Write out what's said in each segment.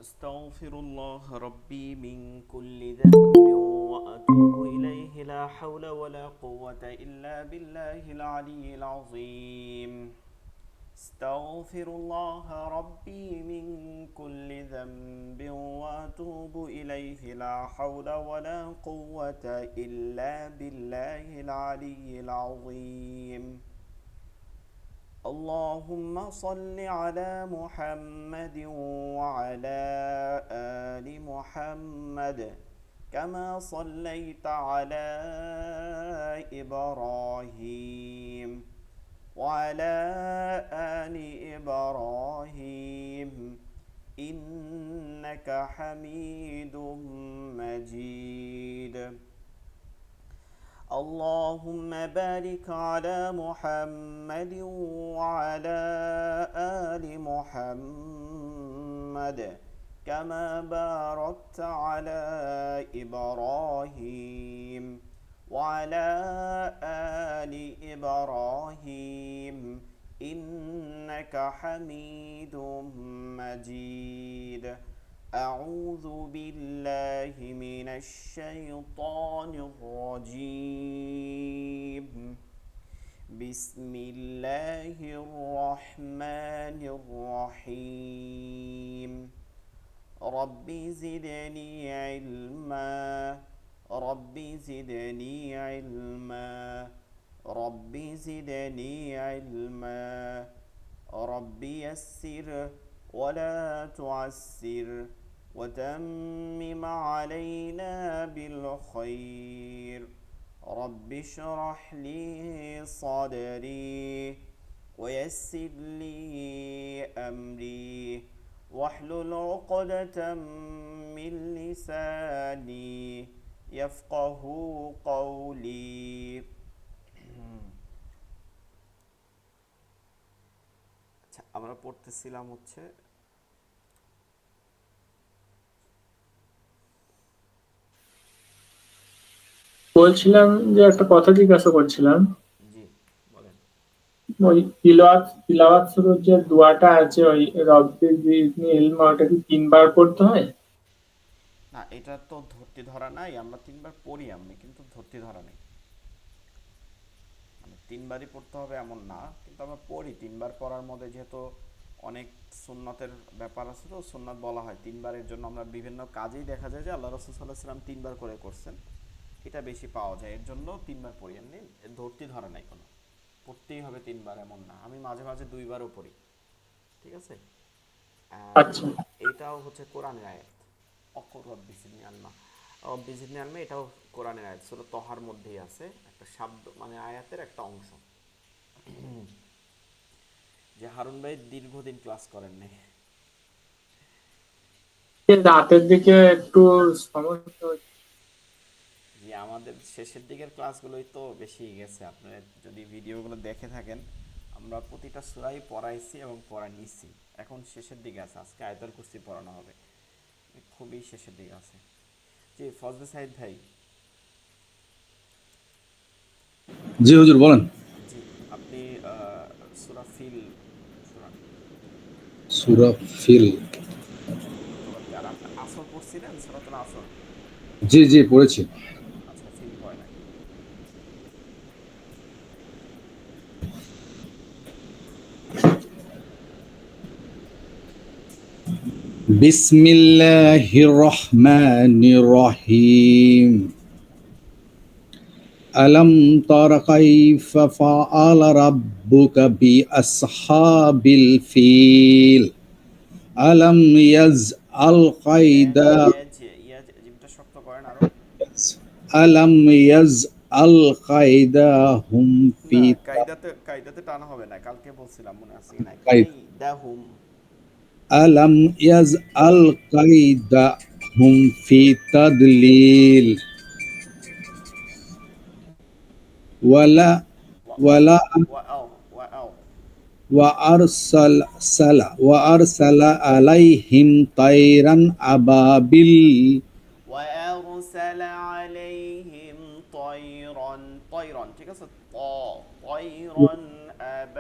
أستغفر الله ربي من كل ذنب وأتوب إليه لا حول ولا قوة إلا بالله العلي العظيم. استغفر الله ربي من كل ذنب وأتوب إليه لا حول ولا قوة إلا بالله العلي العظيم. اللهم صل على محمد وعلى آل محمد كما صليت على إبراهيم وعلى آل إبراهيم إنك حميد مجيد. اللهم بارك على محمد وعلى آل محمد كما باركت على إبراهيم وعلى آل إبراهيم إنك حميد مجيد. أعوذ بالله من الشيطان الرجيم. بسم الله الرحمن الرحيم. رب زدني علما رب زدني علما رب زدني علما رب يسر ولا تعسر وتمم علينا بالخير. رب اشرح لي صدري ويسر لي أمري واحلل عقدة من لساني يفقه قولي. আমরা পড়তেছিলাম হচ্ছে বলছিলাম যে একটা কথা জিজ্ঞাসা করছিলাম। জি বলেন। ওই তিলাওয়াত শুরুর যে দোয়াটা আছে, ওই রব্বি জিদনি ইলমা, ওটা কি 3 বার পড়তে হয়? না, এটা তো ধরতে ধরা নাই, আমরা 3 বার পড়ি আমি, কিন্তু ধরতে ধরা নেই। মানে 3বারই পড়তে হবে এমন না, কিন্তু আমরা পড়ি 3বার পড়ার মধ্যে যেহেতু অনেক সুন্নতের ব্যাপার আছে, তো সুন্নত বলা হয় 3বারের জন্য। আমরা বিভিন্ন কাজেই দেখা যায় যে আল্লাহ রাসূল সাল্লাল্লাহু আলাইহি ওয়াসাল্লাম 3বার করে করছেন, এটা বেশি পাওয়া যায়, এর জন্য 3বার পড়ি। এমনি ধরতে ধরা নাই কোনো, পড়তেই হবে 3বার এমন না। আমি মাঝে মাঝে 2বারও পড়ি, ঠিক আছে। আর আচ্ছা এটাও হচ্ছে কোরআনের আয়াত, অকর রব্বি জিদনি আলমা। রব্বি জিদনি আলমা এটাও কোরআনের আয়াত, সূরা তহার মধ্যেই আছে, একটা শব্দ মানে আয়াতের একটা অংশ। যে হারুন ভাই দীর্ঘদিন ক্লাস করেন নাই। রাতের দিকে একটু সমস্যা হচ্ছে। যে আমাদের শেষের দিকের ক্লাসগুলোই তো বেশি গেছে, আপনারা যদি ভিডিওগুলো দেখে থাকেন, আমরা প্রতিটা সূরাই পড়াইছি এবং পড়া নিচ্ছি। এখন শেষের দিকে আছে, আজকে আয়াতুল কুরসি পড়ানো হবে, খুবই শেষের দিকে আছে। জি ফজলে সাইদ ভাই। জি হুজুর বলেন। জি, আপনি সূরা ফিল শোনান। সূরা ফিল। পরবর্তী আর আপনি আসর পড়ছিলেন, সূরাতুল আসর? জি জি পড়েছি। আচ্ছা, ফিল পড়েন আগে। বিসমিল্লাহির রহমানির রহিম। আলম তারা কাইফা ফাআলা রাব্বুকা বিআসহাবিল ফিল। আলম ইয়াজআল কায়দা জিমটা শক্ত করেন আরো। আলম ইয়াজআল কায়দাহুম ফি না, কায়দাতে কায়দাতে টানা হবে না, কালকে বলছিলাম মনে আছে কি না, তাকাইদ। কাইদাহুম। আলম ইয়াজআল কায়দাহুম ফি তাদলিল। ওয়ালা ওয়া ওয়ালা ওয়া আও ওয়া আও ওয়া আরসালা আলাইহিম তাইরান আবাবিল। ওয়া আরসালা আলাইহিম তায়রান, তায়রান ঠিক আছে, তায়রান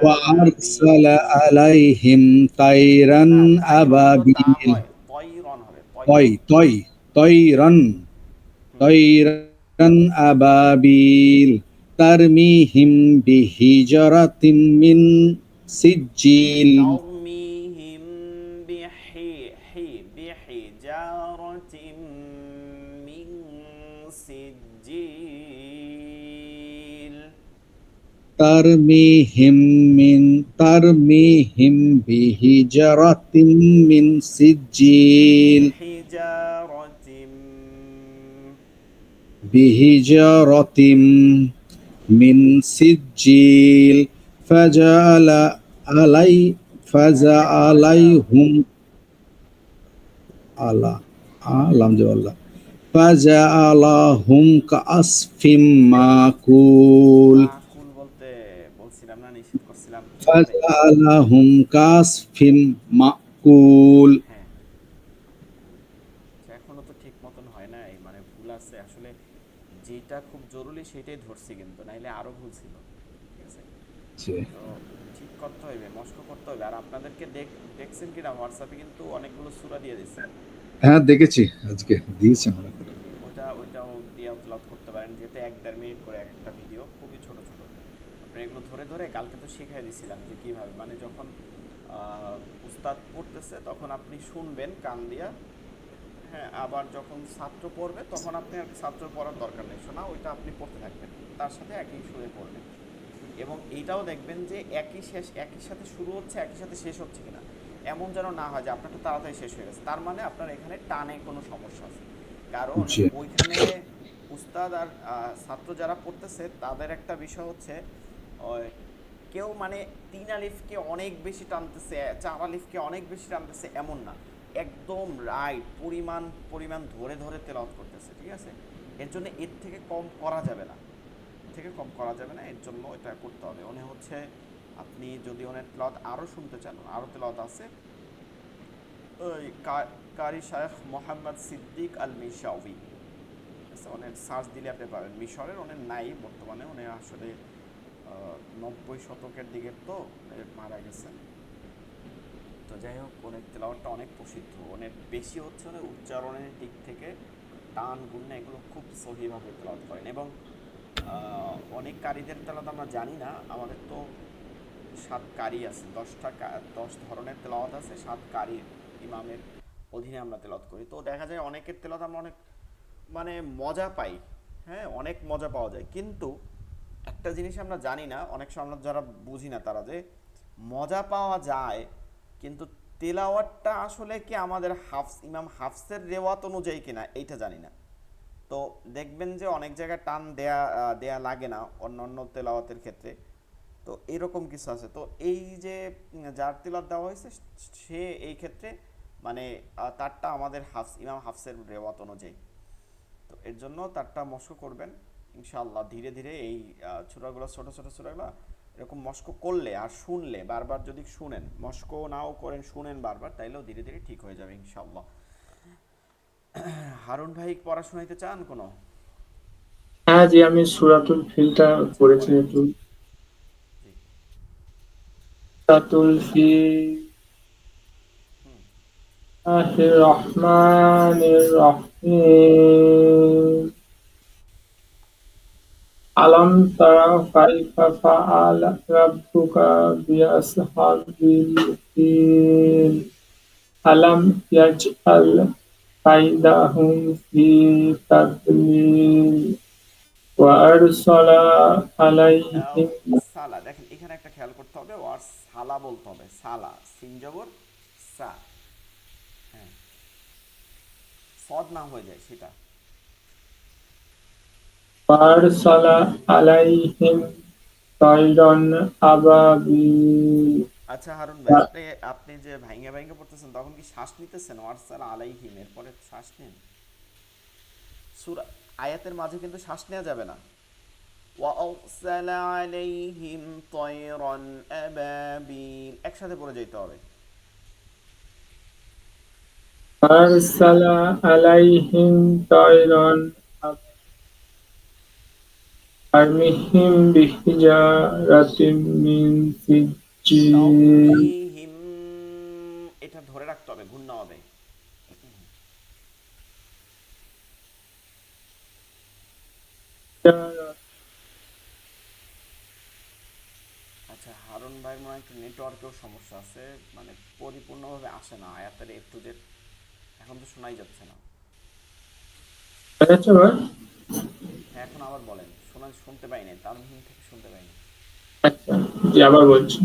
ওয়া আবাবিল। আরসালা আলাইহিম তাইরান না, তায়রান তো তা আবাবিল। হয়, তায়রান তয় তয়রান তয়রান আবাবিল তারমিহিম বিহিজারাতিম মিন সিজ্জিল ترميهم بحجارة من سجيل তারমিহিম বিহিজারাতিম মিন সিজ্জিল بحجارة বিহিজারাতিম মিন সিজ্জিল ফাজআলা আলাই ফাজআলাইহুম আলা আলাম জাল্লাহ ফাজআলাহুম কাআসফিম মাকুল মাকুল বলতে বলছিলাম না, নিষেধ করছিলাম মানে ফাজআলাহুম কাআসফিম মাকুল হ্যাঁ, এখনো তো ঠিক মতন হয় নাই, মানে ভুল আছে আসলে। যেটা খুব জরুরি সেটাই ধরছি, কিন্তু নাইলে আরো ভুল ছিল। ঠিক আছে, তো ঠিক করতে হইবে, মস্ক করতে হইবে। আর আপনাদেরকে দেখছেন কিনা হোয়াটসঅ্যাপে কিন্তু অনেকগুলো সূরা দিয়ে দিচ্ছে। হ্যাঁ দেখেছি, আজকে দিয়েছেন অনেক। জি জি, ওইটাও দিয়ে আপলোড করতে পারেন, যেহেতু 1-1.5 মিনিট করে একটা ভিডিও, খুবই ছোট ছোট। আপনি এগুলো ধরে ধরে কালকে তো শিখিয়ে দিছিলাম যে কিভাবে, মানে যখন উস্তাদ পড়তেছে তখন আপনি শুনবেন কান দিয়া, হ্যাঁ, আবার যখন ছাত্র পড়বে তখন আপনি আর ছাত্র পড়ার দরকার নেই, শোনা ওইটা আপনি পড়তে থাকবেন, তার সাথে একই সুরে পড়বেন। এবং এইটাও দেখবেন যে একই সাথে শুরু হচ্ছে, একই সাথে শেষ হচ্ছে কিনা, এমন যেন না হয় যে আপনারটা তাড়াতাড়ি শেষ হয়ে গেছে, তার মানে আপনার এখানে টানে কোনো সমস্যা আছে। কারণ জি ওইখানে উস্তাদ আর ছাত্র যারা পড়তেছে তাদের একটা বিষয় হচ্ছে, ওই কেউ মানে 3 আলিফকে অনেক বেশি টানতেছে, 4 আলিফকে অনেক বেশি টানতেছে, এমন না, একদম রাইট পরিমাণ পরিমাণ ধরে ধরে তেলাওয়াত করতেছে। ঠিক আছে, এর জন্য এর থেকে কম করা যাবে না, এর জন্য এটা করতে হবে। উনি হচ্ছে, আপনি যদি ওনের তেলাওয়াত আরও শুনতে চান, আরও তেলাওয়াত আছে, ওই কারি শায়েখ মোহাম্মদ সিদ্দিক আল মিশাউই, ওনের সার্চ দিলে আপনি পাবেন। মিশরের ওনের নাই বর্তমানে, উনি আসলে 90 শতকের দিকে তো মারা গেছেন। তো যাই হোক, ওনের তেলাওয়াতটা অনেক প্রসিদ্ধ, অনেক বেশি হচ্ছে ওদের উচ্চারণের দিক থেকে, টান গুণনা এগুলো খুব সহিভাবে তেলাওয়াত করেন। এবং অনেক কারীদের তেলাওয়াত আমরা জানি না, আমাদের তো 7 কারি আছে, 10 ধরনের তেলাওয়াত আছে, 7 কারি ইমামের অধীনে আমরা তেলাওয়াত করি। তো দেখা যায় অনেকের তেলাওয়াত আমরা অনেক মানে মজা পাই, হ্যাঁ, অনেক মজা পাওয়া যায়। কিন্তু একটা জিনিস আমরা জানি না, অনেক সময় আমরা যারা বুঝি না তারা, যে মজা পাওয়া যায় কিন্তু তেলাওয়াতটা আসলে কি আমাদের ইমাম হাফসের রেওয়াত অনুযায়ী কিনা এইটা জানি না। তো দেখবেন যে অনেক জায়গায় টান দেয়া লাগে না অন্য অন্য তেলাওয়াতের ক্ষেত্রে। তো এরকম কিছু আছে। তো এই যে যার তিলাওয়াত দেওয়া হয়েছে, সে এই ক্ষেত্রে মানে তারটা আমাদের ইমাম হাফসের রেওয়াত অনুযায়ী। তো এর জন্য তারটা মস্ক করবেন ইনশাআল্লাহ ধীরে ধীরে। এই ছোট ছোট সূরাগুলো এরকম মস্ক করলে আর শুনলে, বারবার যদি শুনেন, মস্ক নাও করেন, শুনেন বারবার, তাইলেও ধীরে ধীরে ঠিক হয়ে যাবে ইনশাআল্লাহ। হারুন ভাই পড়াশোনাইতে চান কোনো? হ্যাঁ জি, আমি সূরাতুল ফিলটা আচ্ছা পড়েছি পড়েন। একটু। জি। সূরাতুল ফিল হুম। রহমানির রহিম। আলাম তারা কাইফা ফাআলা রাব্বুকা বিআসহাবিল ফিল আলাম ইয়াজআল কাইদাহুম ফি তাদলিল ওয়া আরসালা আলাইহিম। সালা, দেখেন এখানে একটা খেয়াল করতে হবে, ওয়ার সালা বলতে হবে, সালা সিন জবর সা, হ্যাঁ, সদ না হয়ে যায় সেটা। ওয়া আরসালা আলাইহিম তাইরান আবাবিল। আচ্ছা হারুন ভাই, আপনি আপনি যে ভাইঙ্গা ভাইঙ্গা পড়তেছেন তখন কি শ্বাস নিতেছেন? ওয়ারসাল আলাইহিম এরপরে শ্বাস নেন। সূরা আয়াতের মাঝে কিন্তু শ্বাস নেওয়া যাবে না। وأرسل عليهم طيرا أبابيل একসাথে পড়ে যেতে হবে। আরসালা আলাইহিম তাইরান আবাবিল বিহিজারাতিম মিন সিজ্জিল। তাওমিহিম, এটা ধরে রাখতে হবে, ঘূর্ণা হবে। আচ্ছা, হারুন ভাইয়ের মনে হয় একটু নেটওয়ার্কেও সমস্যা আছে, মানে পরিপূর্ণভাবে আসে না আয়াতের এ টু জেড, এখন তো শোনাই যাচ্ছে না। আচ্ছা ভাই। হ্যাঁ, এখন আবার বলেন, শুনতে পাইনি, তানভিন থেকে শুনতে পাইনি। আচ্ছা, জি আবার বলছি।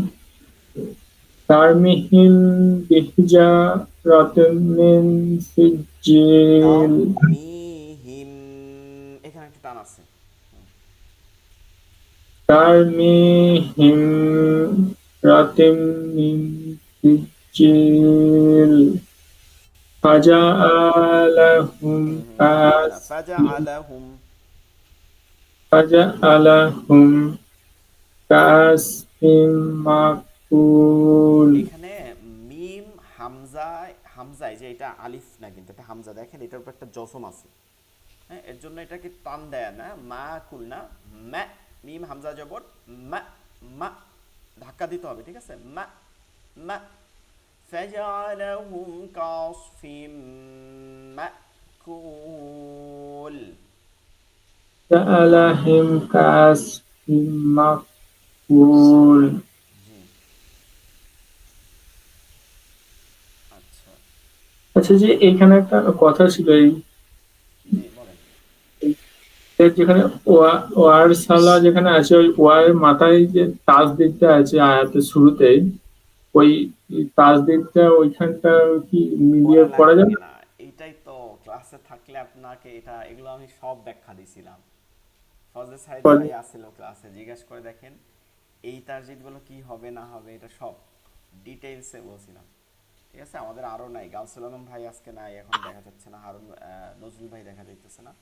তারমিহিম বিহিজারাতিন মিন সিজিল। তারমিহিম, এখানে একটা টান আছে। তারমিহিম রাতিম মিন সিজিল ফাজআলাহুম হবে না, ফাজা আলাহুম। ফাজআলাহুম কাসফিম মাকুল। এখানে মিম হামজায় যে এটা আলিফ না, কিন্তু এটা হামজা, দেখেন এটার উপর একটা জসম আছে। হ্যাঁ, এর জন্য এটাকে টান দেয় না, মা কুল না, ম্যা, মিম হামজা জবর, মা, মা, ধাক্কা দিতে হবে, ঠিক আছে, মা, মা, ফাজআলাহুম কাসফিম মাকুল। ফাজআলাহুম কাসফিম মাকুল। জি, আচ্ছা, আচ্ছা, যে এখানে একটা কথা ছিল, এই জি বলেন। এর যেখানে ওয়ার সালা যেখানে আছে, ওই ওয়ার মাথায় যে তাসদিদটা আছে আয়াতের শুরুতেই, ওই তাসদিদটা ওইখানটা কি মিলিয়ে পড়া পড়া লাগবে যাবে? না, এইটাই তো ক্লাসে থাকলে আপনাকে এগুলো আমি সব ব্যাখ্যা দিছিলাম। ফজলে সাইদ ভাই আসছিল ক্লাসে, জিজ্ঞেস করে দেখেন এই তারজিদগুলো কি হবে না হবে, এটা সব ডিটেইলসে বলছিলাম। ঠিক আছে, আমাদের আরও নাই, গাউসুল আলম ভাই আজকে নাই, এখন দেখা যাচ্ছে না, নজরুল ভাই দেখা যাইতেছে না।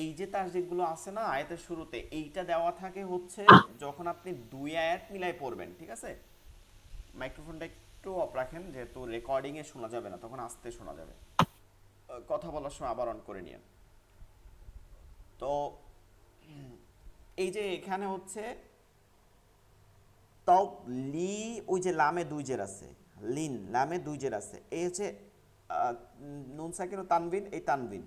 এই যে তাসজিদগুলো আছে না আয়াতের শুরুতে, এইটা দেওয়া থাকে হচ্ছে যখন আপনি দুই আয়াত মিলাই পড়বেন, ঠিক আছে। মাইক্রোফোনটা একটু অফ রাখেন, যেহেতু রেকর্ডিংয়ে শোনা যাবে না, তখন আস্তে শোনা যাবে। কথা বলার সময় আবার অন করে নিয়ে। তো এই যে এখানে হচ্ছে তাও লি, ওই যে লামে দুই জের আছে, লিন লামে দুই জের আছে, এই হচ্ছে নুন সাকিন ও তানবিন, এই তানবিন।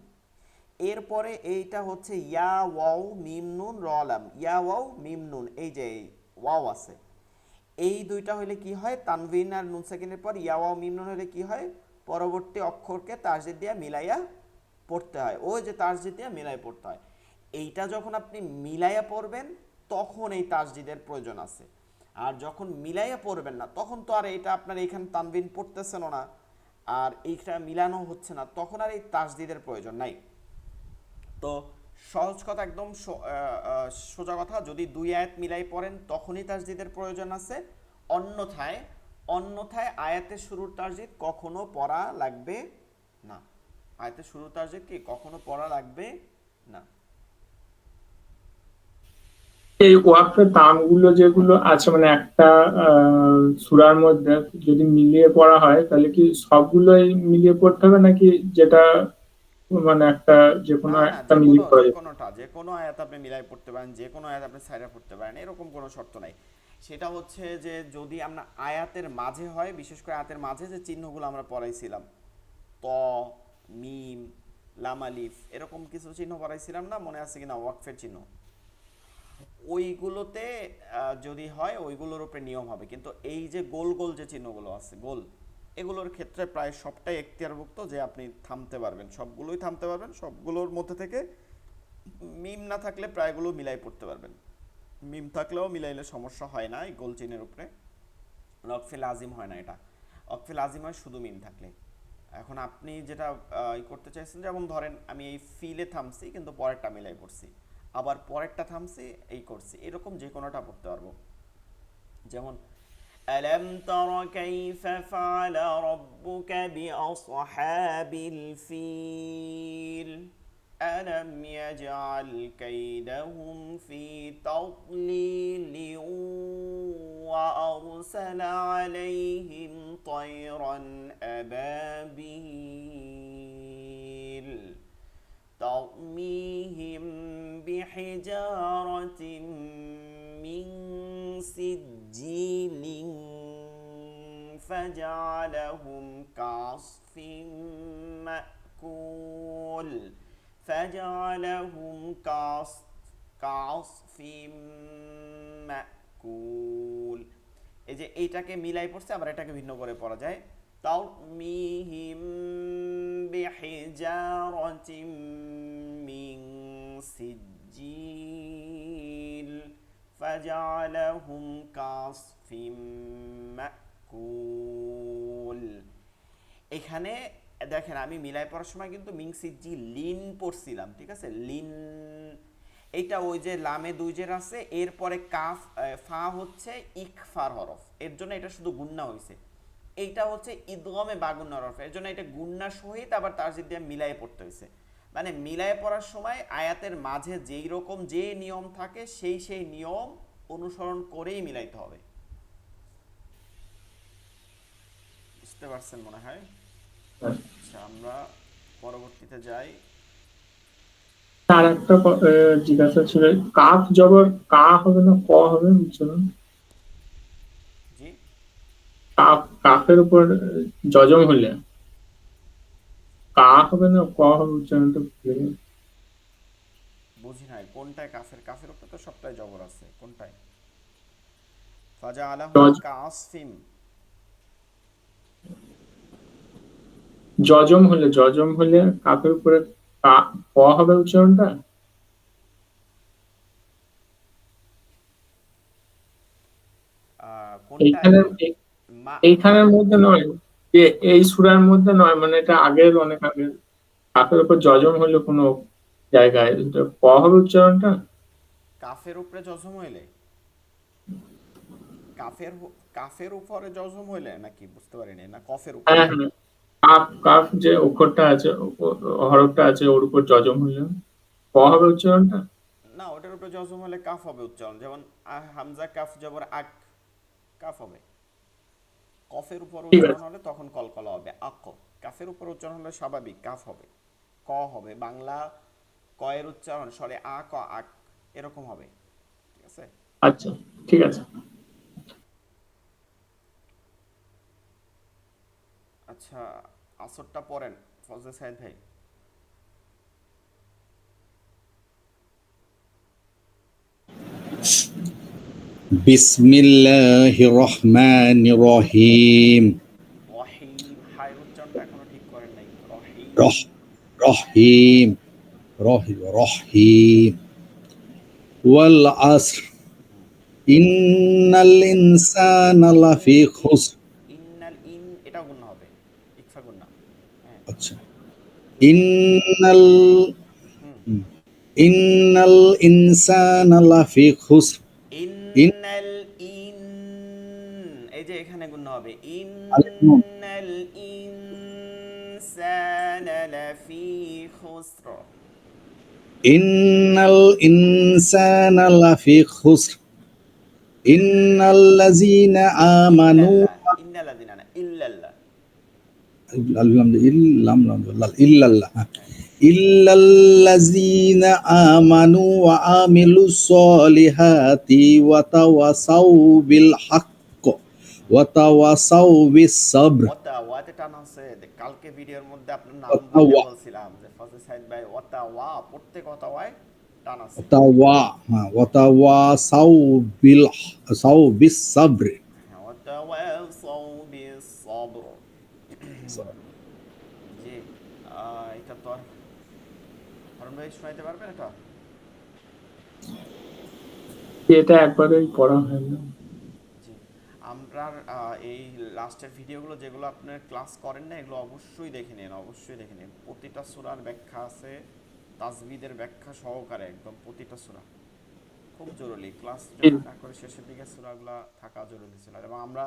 এরপরে এইটা হচ্ছে ইয়া ওয়াও মিম নুন র লাম, ইয়া ওয়াও মিম নুন, এই যে ওয়াও আছে, এই দুইটা হলে কি হয়, তানবিন আর নুন সাকিনের পর ইয়া ওয়াও মিম নুন হলে কি হয়, পরবর্তী অক্ষরকে তাসদিদ দিয়া মিলাইয়া পড়তে হয়, ওই যে তাসদিদ দিয়া মিলাই পড়তে হয়। এইটা যখন আপনি মিলাইয়া পড়বেন তখন এই তাসদিদের প্রয়োজন আছে। আর যখন মিলাইয়া পড়বেন না তখন তো আর এটা আপনার এইখানে তানবিন পড়তেছেন না, আর এইটা মিলানো হচ্ছে না, তখন আর এই তাসদিদের প্রয়োজন নাই। তো সহজ কথা, একদম সোজা কথা, যদি দুই আয়াত মিলাই পড়েন তখনই তাসদিদের প্রয়োজন আছে, অন্যথায় অন্যথায় আয়াতের শুরুর তাসদিদ কখনো পড়া লাগবে না। আয়াতের শুরুর তাসদিদ কি কখনো পড়া লাগবে না। এই ওয়াক্ফের দামগুলো যেগুলো আছে, মানে একটা সূরার মধ্যে যদি মিলিয়ে পড়া হয়, তাহলে কি সবগুলোই মিলিয়ে পড়তে হবে, নাকি যেটা মানে একটা যে কোনো না না, একটা মিলিয়ে পড়া যাবে? যে কোনো আয়াত আপনি মিলাই পড়তে পারেন, যে কোনো আয়াত আপনি সাইডা পড়তে পারেন, এরকম কোনো শর্ত নাই। সেটা হচ্ছে যে যদি আমরা আয়াতের মাঝে হয়, বিশেষ করে আয়াতের মাঝে যে চিহ্নগুলো আমরা পড়াইছিলাম, ত, মিম, লাম আলিফ, এরকম কিছু চিহ্ন পড়াইছিলাম না, মনে আছে কিনা, ওয়াকফের চিহ্ন, ওইগুলোতে যদি হয় ওইগুলোর উপরে নিয়ম হবে। কিন্তু এই যে গোল গোল যে চিহ্নগুলো আছে, গোল, এগুলোর ক্ষেত্রে প্রায় সবটাই এখতিয়ারভুক্ত, যে আপনি থামতে পারবেন, সবগুলোই থামতে পারবেন, সবগুলোর মধ্যে থেকে মিম না থাকলে প্রায়গুলো মিলাই পড়তে পারবেন। মিম থাকলেও মিলাইলে সমস্যা হয় না এই গোল চিহ্নের উপরে, ওয়াকফে আজিম হয় না এটা, ওয়াকফে আজিম হয় শুধু মিম থাকলে। এখন আপনি যেটা করতে চাইছেন, যেমন ধরেন আমি এই ফিলে থামছি কিন্তু পরেরটা মিলাই পড়ছি, আবার পরেরটা থামছি এই করছি, এরকম যে কোনোটা পড়তে পারবো। যেমন ألم تر كيف فعل ربك بأصحاب الفيل ألم يجعل كيدهم في تضليل وأرسل عليهم طيرا أبابيل ترميهم بحجارة من سجيل فجعلهم كعصف مأكول فجعلهم কাসফিম মাকুল। এই যে এইটাকে মিলাই পড়ছে, আবার এটাকে ভিন্ন করে পড়া যায়। তারমিহিম বিহিজারাতিম মিন সিজ্জিল ফাজআলাহুম কাসফিম মাকুল। এখানে দেখেন আমি মিলাই পড়ার সময় কিন্তু মিংসিজি লিন পড়ছিলাম, ঠিক আছে, লিন। এইটা ওই যে লামে দুই জের আছে, এরপরে কাফ ফা হচ্ছে ইকফার হরফ, এর জন্য এটা শুধু গুন্না হয়েছে। এইটা হচ্ছে ইদগমে বাগুন্না হরফ, এর জন্য এটা গুন্না সহিত আবার তাসদিদ দিয়ে মিলাই পড়তে হয়েছে। মানে মিলাই পড়ার সময় আয়াতের মাঝে যেই রকম যে নিয়ম থাকে সেই নিয়ম অনুসরণ করেই মিলাইতে হবে। বুঝতে পারছেন মনে হয়? আচ্ছা, আমরা পরবর্তীতে যাই। আর একটা জিজ্ঞাসা ছিল, কাফ জবর কা হবে না ক হবে উচ্চারণ? জি, কাফের উপর জজম হলে কা হবে না ক হবে উচ্চারণটা ভুলে গেছি। বুঝি নাই কোনটায় কাফের? কাফের উপরে তো সবটাই জবর আছে, কোনটায়? ফাজা আলাহুম কাসফিম। জজম হলে কাফের উপরে ক হবে উচ্চারণটা। কোনটায়? এইখানে মা মা এইখানের মধ্যে নয়, যে এই সূরার মধ্যে নয়, মানে এটা আগের অনেক আগে। কাফের উপর জজম হলে কোনো জায়গায় এটা ক হবে উচ্চারণটা। কাফের উপরে জজম হইলে, কাফের উপরে জজম হইলে নাকি? বুঝতে পারিনি, না কফের উপরে? হ্যাঁ হ্যাঁ, কাফ কাফ যে অক্ষরটা আছে, হরফটা আছে, ওর উপর জজম হলে ক হবে উচ্চারণটা। না, ওটার উপরে জজম হলে কাফ হবে উচ্চারণ, যেমন হামজা কাফ জবর আক, কাফ হবে। কফের উপর ঠিক উচ্চারণ আছে। হলে তখন কলকলা হবে, আক। কাফের উপর উচ্চারণ হলে স্বাভাবিক কাফ হবে, ক হবে। বাংলা কয়ের উচ্চারণ সরে আ ক আক এরকম হবে, ঠিক আছে। আচ্ছা, ঠিক আছে। আচ্ছা, আসরটা পড়েন ফজলে সাইদ ভাই। বিসমিল্লাহির রহমানির রহিম। রহিম, হায়ের উচ্চারণটা এখনো ঠিক করেন নাই। রহ রহিম। রহিম রহিম। ওয়াল আসর ইন্নাল ইনসানা লাফি খুসর। ইন্নাল ইন, এটাও গুণা হবে, ইকফা গুণা। হ্যাঁ, আচ্ছা, যদি ইন্নাল হুম, ইন্নাল ইনসানা লাফি খুসর। ইন ইন্নাল ইন, এই যে এখানে গুণা হবে, আলিফ নুন। ইন্নাল ইনসানা লাফি খুসর। ইন্নাল ইনসানা লাফি খুসর ইন্নাল্লাযীনা আমানু ইল্লাল্লাহ, ইন্নাল্লাযিনা না, ইল্লাল্লাহ। ইল্লাল্লাহ হ্যাঁ, ইল্লাল্লাযীনা আমানু ওয়া আমিলুস সলিহাতি ওয়া তাওয়াসাউ বিল হক্ক ওয়া তাওয়াসাউ বিস সাবর। ওয়াতা ওয়াতে টান আছে। কালকে ভিডিওর মধ্যে আপনার নাম বলতে ওয়া বলছিলাম যে ফজল সাইদ ভাই, ওয়াতা ওয়া প্রত্যেক ওয়াতা ওয়ায় টান আছে। ওয়া তাওয়াসাউ বিল সাউ বিস সাবর। হ্যাঁ, ওয়াতা ওয়াসাউ বিস সবর। জি, এটা তো আর হারুন ভাই শোনাইতে পারবেন এটা? এটা একবারেই পড়া হয় না। জি, আমরা এই লাস্টের ভিডিওগুলো যেগুলো আপনার ক্লাস করেন না, এগুলো অবশ্যই দেখে নিন, অবশ্যই দেখে নিন। প্রতিটা সূরার ব্যাখ্যা আছে, তাজবিদের ব্যাখ্যা সহকারে, একদম প্রতিটা সূরা খুব জরুরি। ক্লাস যদি না করে শেষের দিকে সূরাগুলো থাকা জরুরি ছিল। এবং আমরা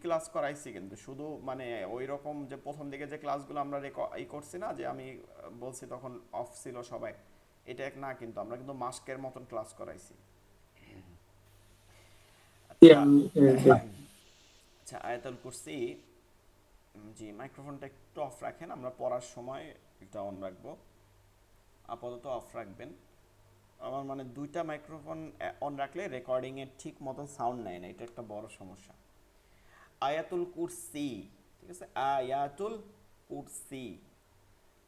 ক্লাস করাইছি কিন্তু শুধু মানে ওই রকম যে প্রথম দিকে যে ক্লাসগুলো আমরা করছি না, যে আমি বলছি তখন অফ ছিল সবাই, এটা এক না, কিন্তু আমরা কিন্তু মাস্কের মতন ক্লাস করাইছি। আচ্ছা, আচ্ছা, আয়াতুল কুরসি। জি, মাইক্রোফোনটা একটু অফ রাখেন, আমরা পড়ার সময় এটা অন রাখবো, আপাতত অফ রাখবেন। আমার মানে দুইটা মাইক্রোফোন অন রাখলে রেকর্ডিংয়ের ঠিক মতো সাউন্ড নেয় না, এটা একটা বড় সমস্যা। আয়াতুল কুরসি, ঠিক আছে, আয়াতুল কুরসি।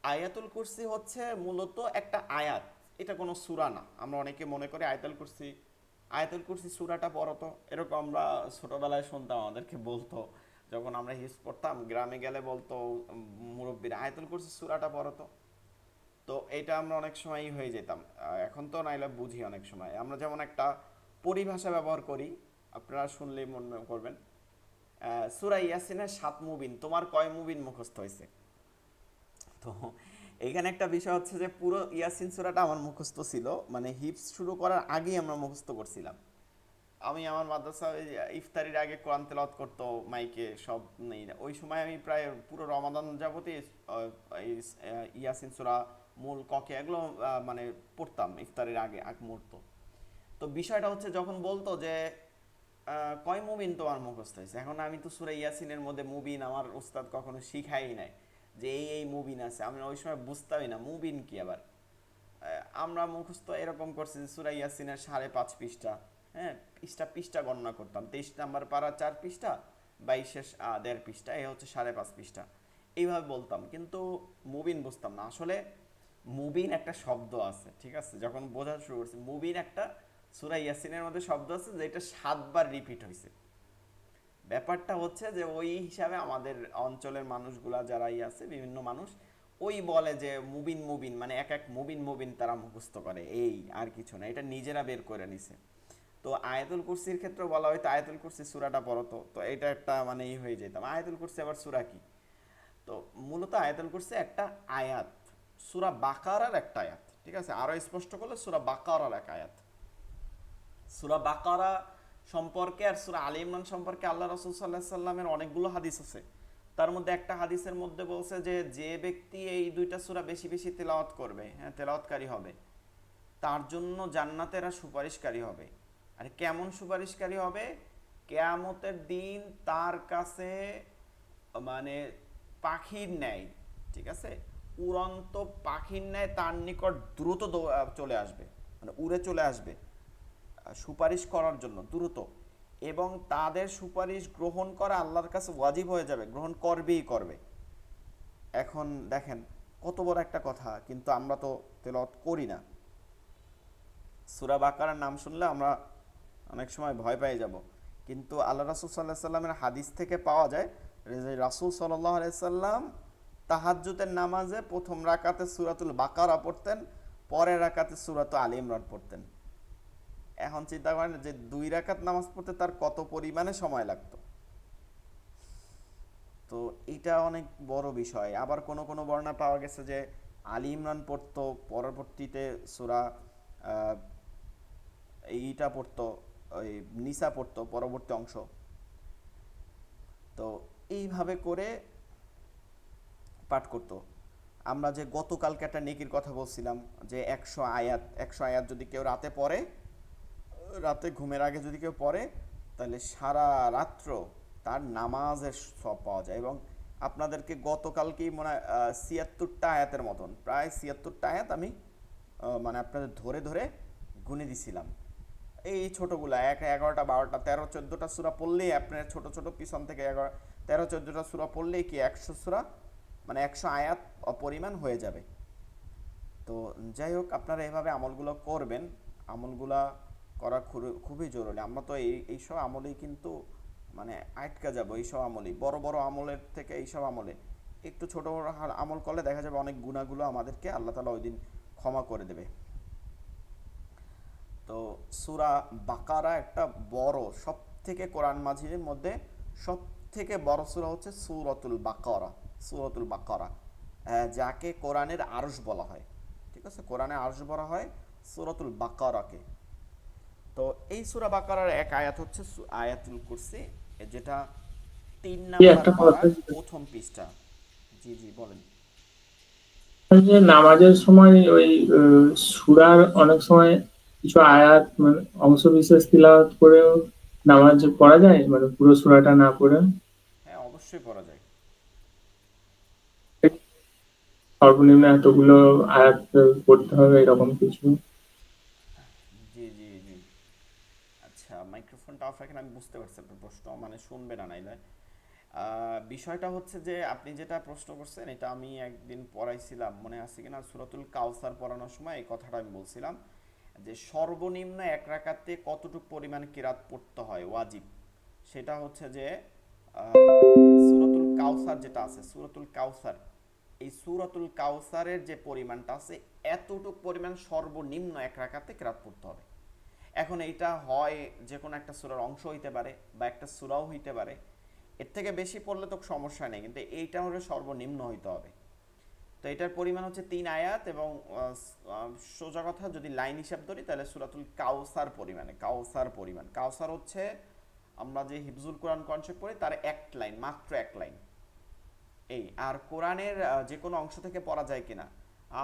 আয়াতুল কুরসি হচ্ছে মূলত একটা আয়াত। এটা কোনো সূরা না। আমরা অনেকে মনে করি আয়াতুল কুরসি সূরাটা পড়ো তো, এরকম আমরা ছোটবেলায় শুনতাম, আমাদেরকে বলতো যখন আমরা হিফজ পড়তাম, গ্রামে গেলে বলতো মুরব্বীরা আয়াতুল কুরসি সূরাটা পড়ো তো। তো এটা আমরা অনেক সময়ই হয়ে যেতাম। এখন তো নাইলে বুঝি অনেক সময় আমরা যেমন একটা পরিভাষা ব্যবহার করি, আপনারা শুনলেই মনে করবেন। সূরা ইয়াসিনের 7 মুবিন, তোমার কয় মুবিন মুখস্থ হয়েছে? তো এইখানে একটা বিষয় হচ্ছে যে পুরো ইয়াসিন সূরাটা আমার মুখস্থ ছিল, মানে হিফজ শুরু করার আগেই আমরা মুখস্থ করছিলাম। আমি আমার মাদ্রাসায় ইফতারির আগে কোরআন তেলাওয়াত করতো মাইকে সব নেই, ওই সময় আমি প্রায় পুরো রমাদান যাবতই ইয়াসিন সূরা, মূল ককে এগুলো মানে পড়তাম ইফতারের আগে আগ মুহূর্ত। তো বিষয়টা হচ্ছে যখন বলতো যে কয় মুবিন তোমার মুখস্থ হয়েছে, এখন আমি তো সূরা ইয়াসিনের মধ্যে মুবিন আমার উস্তাদ কখনো শিখাই নাই যে এই মুবিন আছে, আমি ওই সময় বুঝতামই না মুবিন কি। আবার আমরা মুখস্থ এরকম করছি যে সূরা ইয়াসিনের 5.5 পৃষ্ঠা, হ্যাঁ পৃষ্ঠা গণনা করতাম, 23 নাম্বার পারা 4 পৃষ্ঠা, 22-এর 1.5 পৃষ্ঠা, এই হচ্ছে 5.5 পৃষ্ঠা, এইভাবে বলতাম, কিন্তু মুবিন বুঝতাম না। আসলে মুবিন একটা শব্দ আছে, ঠিক আছে, যখন বোঝা শুরু করছি মুবিন একটা সূরা ইয়াসিনের মধ্যে শব্দ আছে যেটা 7 বার রিপিট হয়েছে। ব্যাপারটা হচ্ছে যে ওই হিসাবে আমাদের অঞ্চলের মানুষগুলা যারাই আছে বিভিন্ন মানুষ ওই বলে যে মুবিন মুবিন, মানে এক এক মুবিন মুবিন তারা মুখস্থ করে, এই আর কিছু না, এটা নিজেরা বের করে নিছে। তো আয়াতুল কুরসির ক্ষেত্রে বলা হয়তো আয়াতুল কুরসি সূরাটা পড়ো তো, তো এটা একটা মানে হয়ে যেতাম আয়াতুল কুরসি আবার সূরা কি। তো মূলত আয়াতুল কুরসি একটা আয়াত, সূরা বাকারার একটা আয়াত, ঠিক আছে, আরো স্পষ্ট করলে সূরা বাকারার এক আয়াত। সূরা বাকারা সম্পর্কে আর সূরা আলে ইমরান সম্পর্কে আল্লাহ রাসূল সাল্লাল্লাহু আলাইহি সাল্লামের অনেকগুলো হাদিস আছে। তার মধ্যে একটা হাদিসের মধ্যে বলছে যে যে ব্যক্তি এই দুইটা সূরা বেশি বেশি তেলাওয়াত করবে, হ্যাঁ তেলাওয়াতকারী হবে, তার জন্য জান্নাতেরা সুপারিশকারী হবে। আর কেমন সুপারিশকারী হবে? কিয়ামতের দিন তার কাছে মানে পাখির ন্যায়, ঠিক আছে, উড়ন্ত পাখির ন্যায় তার নিকট দ্রুত চলে আসবে, মানে উড়ে চলে আসবে সুপারিশ করার জন্য দ্রুত, এবং তাদের সুপারিশ গ্রহণ করা আল্লাহর কাছে ওয়াজিব হয়ে যাবে, গ্রহণ করবেই করবে। এখন দেখেন কত বড় একটা কথা, কিন্তু আমরা তো তেলাওয়াত করি না। সূরা বাকারার নাম শুনলে আমরা অনেক সময় ভয় পেয়ে যাব, কিন্তু আল্লাহ রাসূল সাল্লাল্লাহু আলাইহি সাল্লামের হাদিস থেকে পাওয়া যায় যে রাসূল সাল্লাল্লাহু আলাইহি সাল্লাম তাহাজ্জুদের নামাজে প্রথম রাকাতে সূরাতুল বাকারা পড়তেন, পরের রাকাতে সূরাতুল আলে ইমরান পড়তেন। এখন চিন্তা করেন যে 2 রাকাত নামাজ পড়তে তার কত পরিমাণে সময় লাগতো। তো এটা অনেক বড় বিষয়। আবার কোন কোন বর্ণনা পাওয়া গেছে যে আলী ইমরান পড়তো, পরবর্তীতে সূরা এইটা পড়তো, ওই নিসা পড়তো পরবর্তী অংশ। তো এইভাবে করে পাঠ করতো। আমরা যে গতকালকে একটা নেকির কথা বলছিলাম যে 100 আয়াত যদি কেউ রাতে পড়ে, রাতে ঘুমের আগে যদি কেউ পড়ে, তাহলে সারা রাত্র তার নামাজের সব পাওয়া যায়। এবং আপনাদেরকে গতকালকেই মনে হয় 76টা আয়াতের মতন, প্রায় 76টা আয়াত আমি মানে আপনাদের ধরে ধরে গুনে দিছিলাম। এই ছোটোগুলা 11টা 12টা 13 14টা সূরা পড়লেই আপনার ছোট ছোট পিছন থেকে 13 14টা সূরা পড়লেই কি 100 সূরা, মানে 100 আয়াত অপরিমাণ হয়ে যাবে। তো যাই হোক, আপনারা এভাবে আমলগুলো করবেন, আমলগুলা করা খুবই জরুরি। আমরা তো এইসব আমলেই কিন্তু মানে আটকা যাবো, এইসব আমলই বড় বড় আমলের থেকে এইসব আমলে একটু ছোট বড় আমল করলে দেখা যাবে অনেক গুণাগুলো আমাদেরকে আল্লাহ তাআলা ওই দিন ক্ষমা করে দেবে। তো সূরা বাকারা একটা বড়, সব থেকে কোরআন মাজিদের মধ্যে সব থেকে বড় সূরা হচ্ছে সূরাতুল বাকারা। সূরাতুল বাকারা যাকে কোরআনের আরশ বলা হয়, ঠিক আছে, কোরআনে আরশ বলা হয় সূরাতুল বাকারাকে। তো এই সূরা বাকারার এক আয়াত হচ্ছে আয়াতুল কুরসি, যেটা 3 কি নাম্বার একটা কথা, পারার প্রথম পৃষ্ঠা। জি জি বলেন। যে নামাজের সময় ওই সূরার অনেক সময় কিছু আয়াত মানে অংশ বিশেষ তিলাওয়াত করেও নামাজ পড়া যায়, মানে পুরো সূরাটা না পড়ে হ্যাঁ অবশ্যই পড়া যায়। সর্বনিম্ন এতগুলো আয়াত পড়তে হবে এরকম কিছু? জি জি জি। আচ্ছা মাইক্রোফোনটা অফ রাখেন, আমি বুঝতে পারছি আপনার প্রশ্ন, মানে শুনবে না নাইলে। বিষয়টা হচ্ছে যে আপনি যেটা প্রশ্ন করছেন এটা আমি একদিন পড়াইছিলাম, মনে আছে কিনা, সূরাতুল কাউসার পড়ানোর সময় এই কথাটা আমি বলছিলাম যে সর্বনিম্ন এক রাকাতে কতটুকু পরিমাণ কিরাত পড়তে হয় ওয়াজিব। সেটা হচ্ছে যে সূরাতুল কাউসার যেটা আছে, সূরাতুল কাউসার, এই সূরাতুল কাউসারের যে পরিমাণটা আছে এতটুক পরিমাণ সর্বনিম্ন এক রাকাতে কিরাত পড়তে হবে। এখন এইটা হয় যে কোনো একটা সূরার অংশ হইতে পারে বা একটা সূরাও হইতে পারে, এর থেকে বেশি পড়লে তো সমস্যা নেই, কিন্তু এইটা হলে সর্বনিম্ন হইতে হবে। তো এটার পরিমাণ হচ্ছে 3 আয়াত এবং সোজা কথা যদি লাইন হিসাব ধরি তাহলে সূরাতুল কাউসার পরিমাণে, কাউসার পরিমাণ, কাউসার হচ্ছে আমরা যে হিফজুল কোরআন কনসেপ্ট পড়ি তার এক লাইন, মাত্র এক লাইন। এই আর কোরআনের যে কোনো অংশ থেকে পড়া যায় কিনা,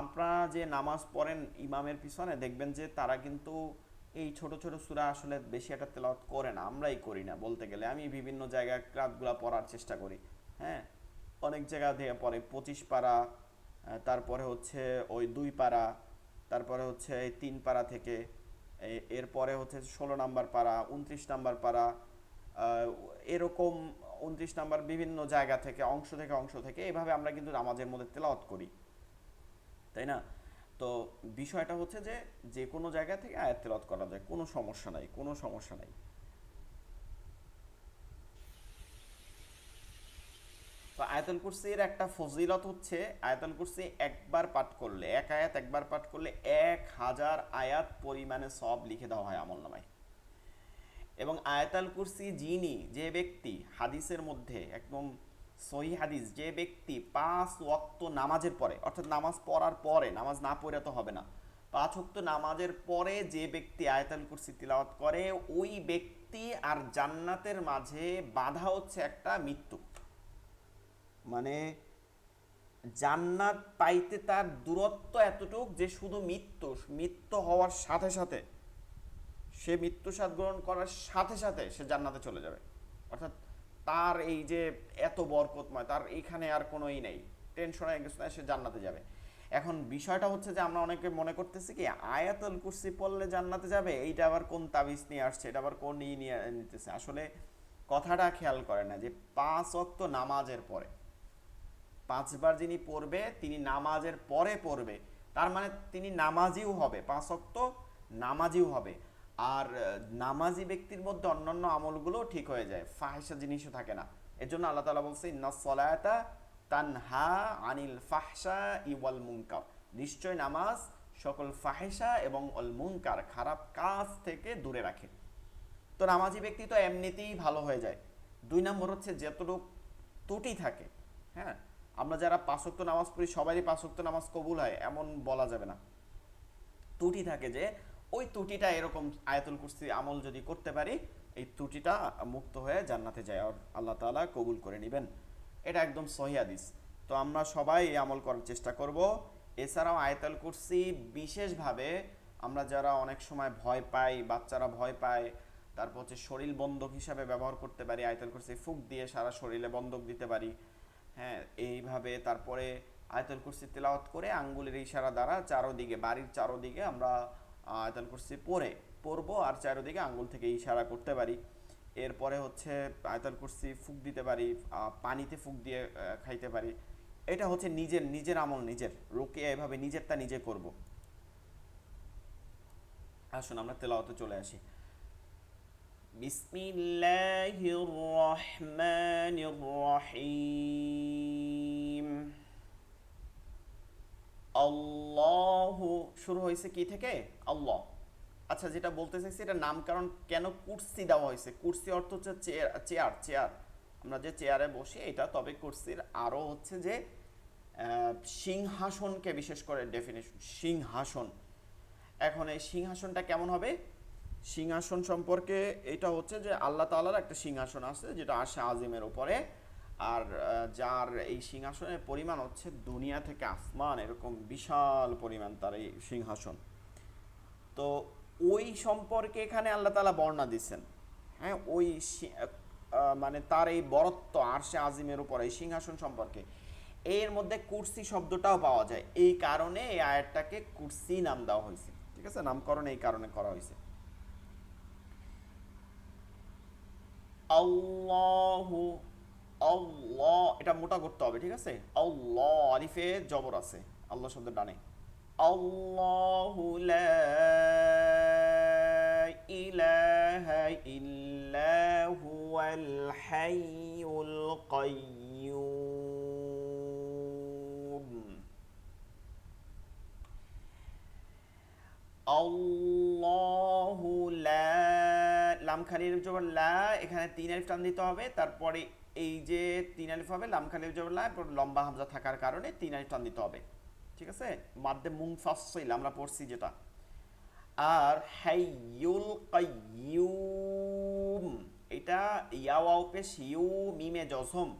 আপনারা যে নামাজ পড়েন ইমামের পিছনে দেখবেন যে তারা কিন্তু এই ছোট ছোট সূরা আসলে বেশি একটা তেলাওয়াত করে না, আমরাই করি না বলতে গেলে। আমি বিভিন্ন জায়গায় রাতগুলা পড়ার চেষ্টা করি, হ্যাঁ, অনেক জায়গা থেকে পড়ে 25 পারা, তারপরে হচ্ছে ওই 2 পারা, তারপরে হচ্ছে এই 3 পারা থেকে এরপরে হচ্ছে 16 নাম্বার পারা, 29 নাম্বার পারা, আহ, এরকম 29 নাম্বার বিভিন্ন জায়গা থেকে অংশ থেকে এভাবে আমরা কিন্তু নামাজের মধ্যে তেলাওয়াত করি, তাই না? তো বিষয়টা হচ্ছে যে যে কোনো জায়গা থেকে আয়াত তেলাওয়াত করা যায়, কোনো সমস্যা নাই, কোনো সমস্যা নাই। তো আয়াতুল কুরসির একটা ফজিলত হচ্ছে আয়াতুল কুরসি একবার পাঠ করলে, এক আয়াত একবার পাঠ করলে 1000 আয়াত পরিমাণে সব লিখে দেওয়া হয় আমলনামায়। এবং আয়াতুল কুরসি যিনি, যে ব্যক্তি, হাদিসের মধ্যে একদম সহি হাদিস, যে ব্যক্তি 5 ওয়াক্ত নামাজের পরে, অর্থাৎ নামাজ পড়ার পরে, নামাজ না পড়ে তো হবে না, 5 ওয়াক্ত নামাজের পরে যে ব্যক্তি আয়াতুল কুরসি তিলাওয়াত করে, ওই ব্যক্তি আর জান্নাতের মাঝে বাধা হচ্ছে একটা মৃত্যু। মানে জান্নাত পাইতে তার দূরত্ব এতটুক যে শুধু মৃত্যু হওয়ার সাথে সাথে, সে মৃত্যু স্বাদ গ্রহণ করার সাথে সাথে সে জান্নাতে চলে যাবে। অর্থাৎ তার এই যে এত বরকতময়, তার এইখানে আর কোনোই নেই, টেনশন হয়ে গেছে না, সে জান্নাতে যাবে। এখন বিষয়টা হচ্ছে যে আমরা অনেকে মনে করতেছি কি আয়াতুল কুরসি পড়লে জান্নাতে যাবে, এইটা আবার কোন তাবিজ নিয়ে আসছে, এটা আবার কোন নিয়ে নিতেছে। আসলে কথাটা খেয়াল করে না যে 5 ওয়াক্ত নামাজের পরে 5বার যিনি পড়বে তিনি নামাজের পরে পড়বে, তার মানে তিনি নামাজিও হবে, 5 ওয়াক্ত নামাজিও হবে। আর নামাজি ব্যক্তির মধ্যে অন্যান্য আমলগুলো ঠিক হয়ে যায়, ফাহিশা জিনিসও থাকে না। এর জন্য আল্লাহ তাআলা বলছে ইন্নাস সালাতা তানহা আনিল ফাহশা ওয়াল মুনকার, নিশ্চয় নামাজ সকল ফাহিশা এবং অল মুনকার, খারাপ কাজ থেকে দূরে রাখে। তো নামাজি ব্যক্তি তো এমনিতেই ভালো হয়ে যায়। 2 নম্বর হচ্ছে যতটুক ত্রুটি থাকে, হ্যাঁ, আমরা যারা 5 ওয়াক্ত নামাজ পড়ি সবারই 5 ওয়াক্ত নামাজ কবুল হয় এমন বলা যাবে না, ত্রুটি থাকে, যে ওই ত্রুটিটা এরকম আয়াতুল কুরসি আমল যদি করতে পারি এই ত্রুটিটা মুক্ত হয়ে জান্নাতে যায় আর আল্লাহ তাআলা কবুল করে নেবেন। এটা একদম সহিহ হাদিস। তো আমরা সবাই এই আমল করার চেষ্টা করব। এছাড়াও আয়াতুল কুরসি বিশেষভাবে আমরা যারা অনেক সময় ভয় পাই, বাচ্চারা ভয় পায়, তারপর হচ্ছে শরীর বন্ধক হিসাবে ব্যবহার করতে পারি, আয়াতুল কুরসি ফুঁক দিয়ে সারা শরীরে বন্ধক দিতে পারি, হ্যাঁ, এইভাবে। তারপরে আয়াতুল কুরসি তেলাওয়াত করে আঙ্গুলের ইশারা দ্বারা চারোদিকে, বাড়ির চারোদিকে আমরা আয়াতুল কুরসি পড়বো আর চারোদিকে আঙ্গুল থেকে ইশারা করতে পারি। এরপরে হচ্ছে আয়াতুল কুরসি ফুঁক দিতে পারি, পানিতে ফুঁক দিয়ে খাইতে পারি। এটা হচ্ছে নিজের নিজের আমল, নিজের রুকিয়া, এভাবে নিজেরটা নিজে করব। আসুন আমরা তেলাওয়াতে চলে আসি। বিসমিল্লাহির রহমানির রহিম। আল্লাহু শুরু হয়েছে কি থেকে? আল্লাহ। আচ্ছা, যেটা বলতে চাইছি এটা নামকরণ কেন কুরসি দেওয়া হয়েছে? কুরসি অর্থ হচ্ছে চেয়ার, চেয়ার, আমরা যে চেয়ারে বসি এটা। তবে কুরসির আরও হচ্ছে যে সিংহাসনকে বিশেষ করে ডেফিনেশন, সিংহাসন। এখন এই সিংহাসনটা কেমন হবে? সিংহাসন সম্পর্কে এটা হচ্ছে যে আল্লাহ তাআলার একটা সিংহাসন আছে যেটা আরশে আজিমের উপরে, আর যার এই সিংহাসনের পরিমাণ হচ্ছে দুনিয়া থেকে আসমান এরকম বিশাল পরিমাণ তার এই সিংহাসন। তো ওই সম্পর্কে এখানে আল্লাহ তাআলা বর্ণনা দিচ্ছেন, হ্যাঁ, ওই মানে তার এই বরত্ব আরশে আজিমের উপর এই সিংহাসন সম্পর্কে। এর মধ্যে কুরসি শব্দটাও পাওয়া যায়, এই কারণে এই আয়াতটাকে কুরসি নাম দেওয়া হয়েছে, ঠিক আছে? নামকরণ এই কারণে করা হয়েছে। আল্লাহু আল্লাহ, এটা মোটা করতে হবে, ঠিক আছে? আল্লাহ, আলিফে জবর আছে আল্লাহ শব্দের ডানে। আল্লাহু লা ইলাহা ইল্লা হুয়াল হাইয়ুল কাইয়্যুম। আল্লাহু লা, লাম খালি আলিফ জবর লা, এখানে 3 আলিফ টান দিতে হবে, তারপরে এই যে 3 আলিফ হবে, লাম খালি আলিফ জবর লা, এরপর লম্বা হামজা থাকার কারণে 3 আলিফ টান দিতে হবে, ঠিক আছে? মাদ্দে মুনফাসিল আমরা পড়ছি যেটা। আর হাইয়ুল কাইয়্যুম, এটা ইয়া ওয়াও পেশ ইউ মিমে জজম,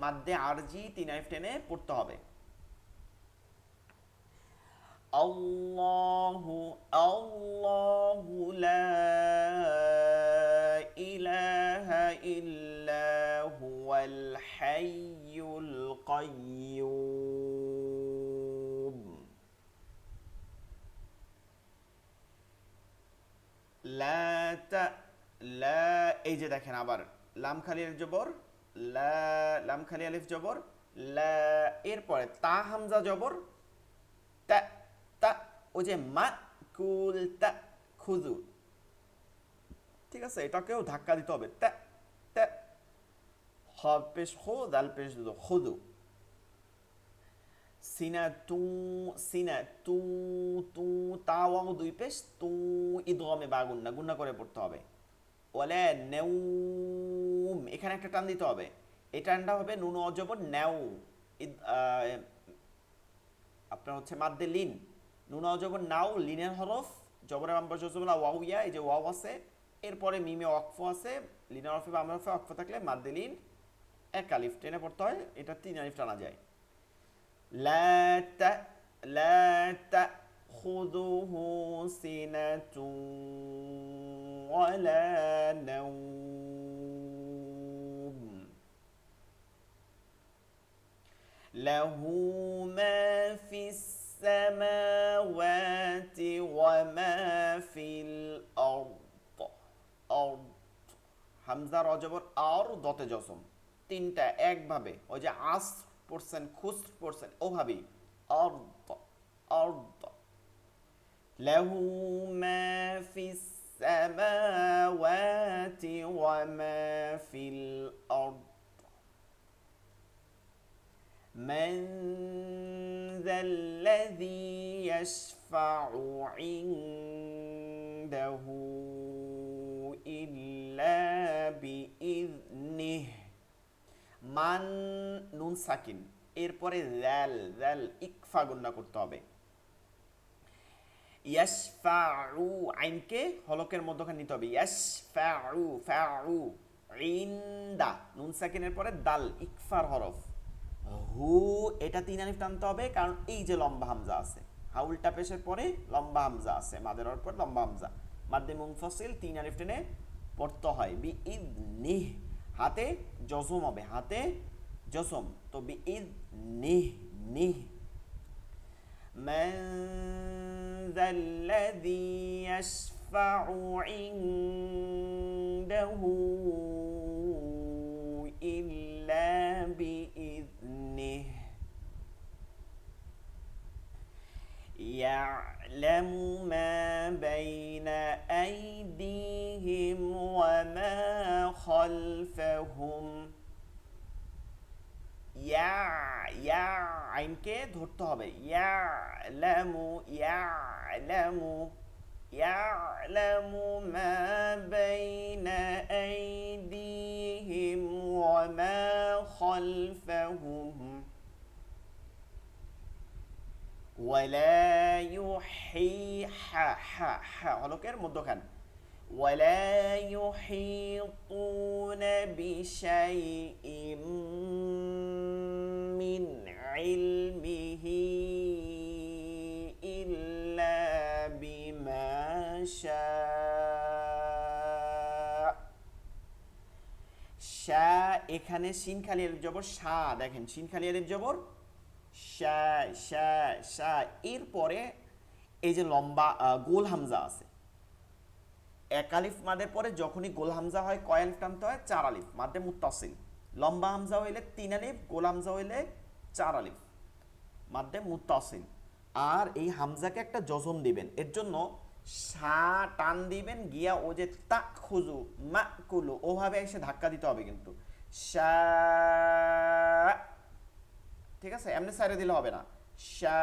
মাদ্দে আরজি 3 আলিফ টেনে পড়তে হবে। আল্লাহু আল্লাহু লা ইলাহা ইল্লা হুয়াল হাইয়ুল কাইয়্যুম। লা তা, লা, এই যে দেখেন আবার লাম খালি আলিফ জবর লা, লাম খালি আলিফ জবর লা, এরপরে তা হামজা জবর তা, তা, ওই যে মা কুল তা খুজু, ঠিক আছে? এটাকেও ধাক্কা দিতে হবে, তা তা, খ পেশ খো, দাল পেশ দু, খুদু। সিনা তু, সিনা তু, তু, তা ওয়াও 2 পেশ, তু ইদগামে বা গুন্না, গুন্না করে পড়তে হবে। ওয়ালা নাউম, এখানে একটা টান দিতে হবে, এই টানটা হবে নুন অজবর নাও, আপনার হচ্ছে মাদ্দে লিন, নুন অজবর নাও, লিনের হরফ, জবরের বাম পাশে জবর ওয়াও ইয়া, এই যে ওয়াও আছে, এরপরে মিমে ওয়াকফ আছে, লিনের হরফে বাম হরফে ওয়াকফ থাকলে মাদ্দে লিন 1 আলিফ টেনে পড়তে হয়, এটা 3 আলিফ টানা যায়। লা তা, লা তাখুযুহু সিনাতুন ওয়ালা নাওম লাহু মা ফিস সামাওয়াতি ওয়া মা ফিল আরদ। আরদ, হামজা রজবর আর, দতে জজম, তিনটা একভাবে, ওই যে আস পড়ছেন খুস পড়ছেন ওভাবেই, আরদ আরদ। লাহু মা ফিস সামাওয়াতি ওয়া মা ফিল আরদ من ذا الذي يشفع عنده إلا بإذنه। মান নুন সাকিন, এরপরে জাল, জাল ইকফা গুন্না করতে হবে। ইয়াশফাউ, আইনকে হলকের মধ্যখানে নিতে হবে, ইয়াশফাউ, ফাউ, ইনদা, নুন সাকিনের পরে দাল ইকফার হরফ। হু, এটা 3 আলিফ টানতে হবে, কারণ এই যে লম্বা হামজা আছে, হাউলটা পেশের পরে লম্বা হামজা আছে, মাদের হরফ পরে লম্বা হামজা, মাদ্দে মুনফাসিল 3 আলিফ টেনে পড়তে হয়। বিইযনিহ, হাতে জজম হবে, হাতে জজম, তো বিইযনিহ নিহ। মান যাল্লাযী ইয়াশফাউ ইনদাহু ইল্লা বিইযনিহ ইয়ালামু মা বাইনা আইদিহিম ওয়া মা খালফাহুম। ইয়া, ইয়া, আইনকে ধরতে হবে, ইয়ালামু, ইয়ালামু, ইয়ালামু মা বাইনা আইদিহিম ওয়া মা খালফাহুম ওয়ালা ইউহি, হা হা হা হলকের মধ্যখান, ওয়ালা ইউহিতুনা বিশাইইম মিন ইলমিহি ইল্লা বিমা শাআ। শা, এখানে শিন খালি আলিফ জবর শা, দেখেন শিন খালি আলিফ জবর শা, শা, শা, এরপরে এই যে লম্বা গোল হামজা আছে, 1 আলিফ মাদের পরে যখনই গোল হামজা হয় কয় আলিফ টানতে হয়? 4 আলিফ, মাদ্দে মুত্তাসিল, লম্বা হামজা হইলে 3 আলিফ, গোল হামজা হইলে 4 আলিফ, মাদ্দে মুত্তাসিল। আর এই হামজাকে একটা জজম দিবেন, এর জন্য সা টান দিবেন, গিয়া ও যে তা খুজু মা কুলু ওভাবে এসে ধাক্কা দিতে হবে কিন্তু, সা, ঠিক আছে, এমনি সাইডে দিলে হবে না, সা,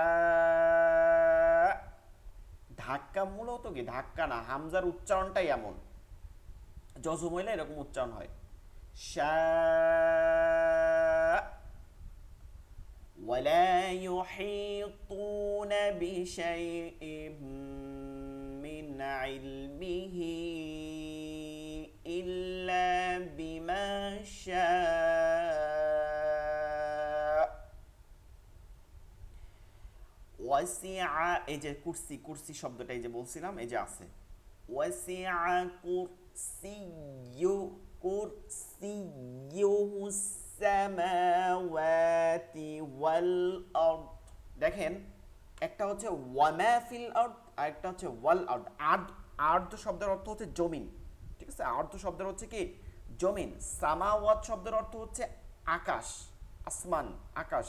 ধাক্কা মূলত কি ধাক্কা না, হামজার উচ্চারণটাই এমন, জজম হইলে এরকম উচ্চারণ হয়, সা, ولا يحيطون بشيء من علمه إلا بما شاء ওয়াসিআ, এই যে কুরসি, কুরসি শব্দটা এই যে বলছিলাম এই যে আছে, ওয়াসিআ কুরসিয়ু, কুরসিয়ুহুস সামাওয়াতি ওয়াল আরদ। দেখেন একটা হচ্ছে ওয়ামা ফিল আরদ আর একটা হচ্ছে ওয়াল আরদ। আরদ শব্দের অর্থ হচ্ছে জমিন, ঠিক আছে, আরদ শব্দের হচ্ছে কি জমিন, সামাওয়াত শব্দের অর্থ হচ্ছে আকাশ, আসমান, আকাশ,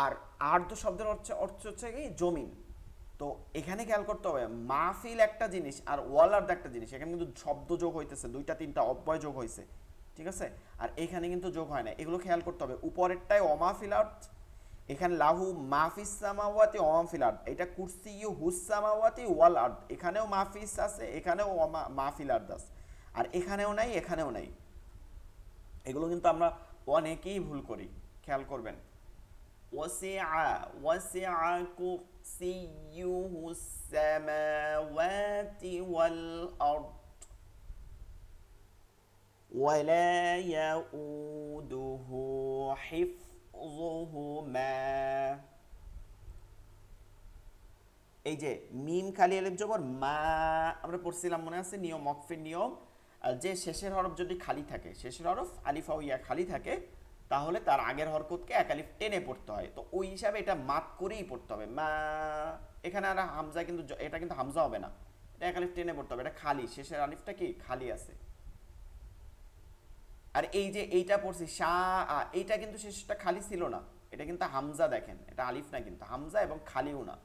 আর আর্দ শব্দের অর্থ হচ্ছে কি জমিন। তো এখানে খেয়াল করতে হবে মাহফিল একটা জিনিস আর ওয়াল আর্দ একটা জিনিস, এখানে কিন্তু শব্দ যোগ হইতেছে, দুইটা তিনটা অব্যয় যোগ হয়েছে, ঠিক আছে, আর এখানে কিন্তু যোগ হয় না, এগুলো খেয়াল করতে হবে। উপরেরটাই অমাহফিল আর্দ, এখানে লাহু মাহফিস সামাওয়াতি ওয়ামাহফিল আর্দ, এটা কুরসিয়ু হুস সামাওয়াতি ওয়াল আর্দ, এখানেও মাহফিস আছে, এখানেও মাহফিল আর্দ আছে, আর এখানেও নাই এখানেও নাই। এগুলো কিন্তু আমরা অনেকেই ভুল করি, খেয়াল করবেন। وسع كرسيه السماوات والأرض ولا يؤوده حفظهما। এই যে মিম খালি আলিফ জবর মা, আমরা পড়ছিলাম মনে আছে নিয়ম, ওয়াকফের নিয়ম, যে শেষের হরফ যদি খালি থাকে, শেষের হরফ আলিফ ও ইয়া খালি থাকে, তাহলে তার আগের হরকতকে এক আলিফ টেনে পড়তে হয়, তো ওই হিসাবে এটা মাত করেই পড়তে হবে মা। এখানে আর হামজা কিন্তু, এটা কিন্তু হামজা হবে না, এটা এক আলিফ টেনে পড়তে হবে, এটা খালি, শেষের আলিফটা কি খালি আছে। আর এই যে এইটা পড়ছি সা, এইটা কিন্তু শেষটা খালি ছিল না, এটা কিন্তু হামজা, দেখেন এটা আলিফ না কিন্তু হামজা, এবং খালিও না।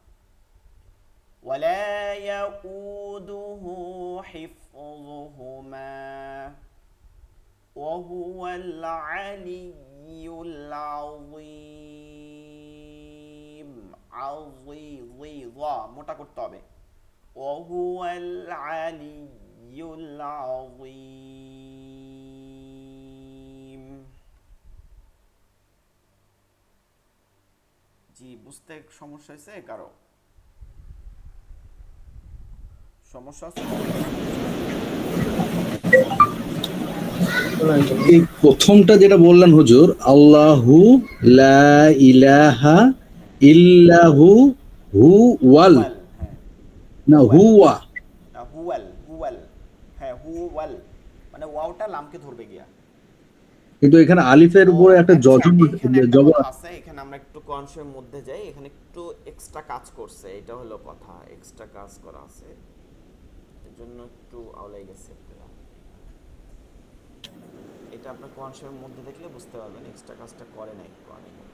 ولا يؤوده حفظهما وهو العلي العظيم। মোটা করতে হবে, وهو العلي العظيم। জি, বুঝতে সমস্যা হয়েছে কারো? সমস্যা আছে? এই প্রথমটা যেটা বললেন হুজুর, আল্লাহু লা ইলাহা ইল্লাহু হু ওয়াল, হুয়াল, হ্যাঁ না হুয়াল, হুয়া, হুয়াল, হুয়াল, হ্যাঁ হুয়াল, মানে ওয়াওটা লামকে ধরবে গিয়া। কিন্তু এখানে আলিফের উপরে একটা আচ্ছা, জজম এইখানে একটা জবর কথা আছে, এখানে আমরা একটু কনসেপ্টের মধ্যে যাই, এখানে একটু এক্সট্রা কাজ করছে, এটা হলো কথা, এক্সট্রা কাজ করা আছে, এর জন্য একটু আওলাই গেছে আপনারা। এটা আপনার কনসেপ্টের মধ্যে দেখলে বুঝতে পারবেন এক্সট্রা কাজটা করে নাই কোরআনের মধ্যে।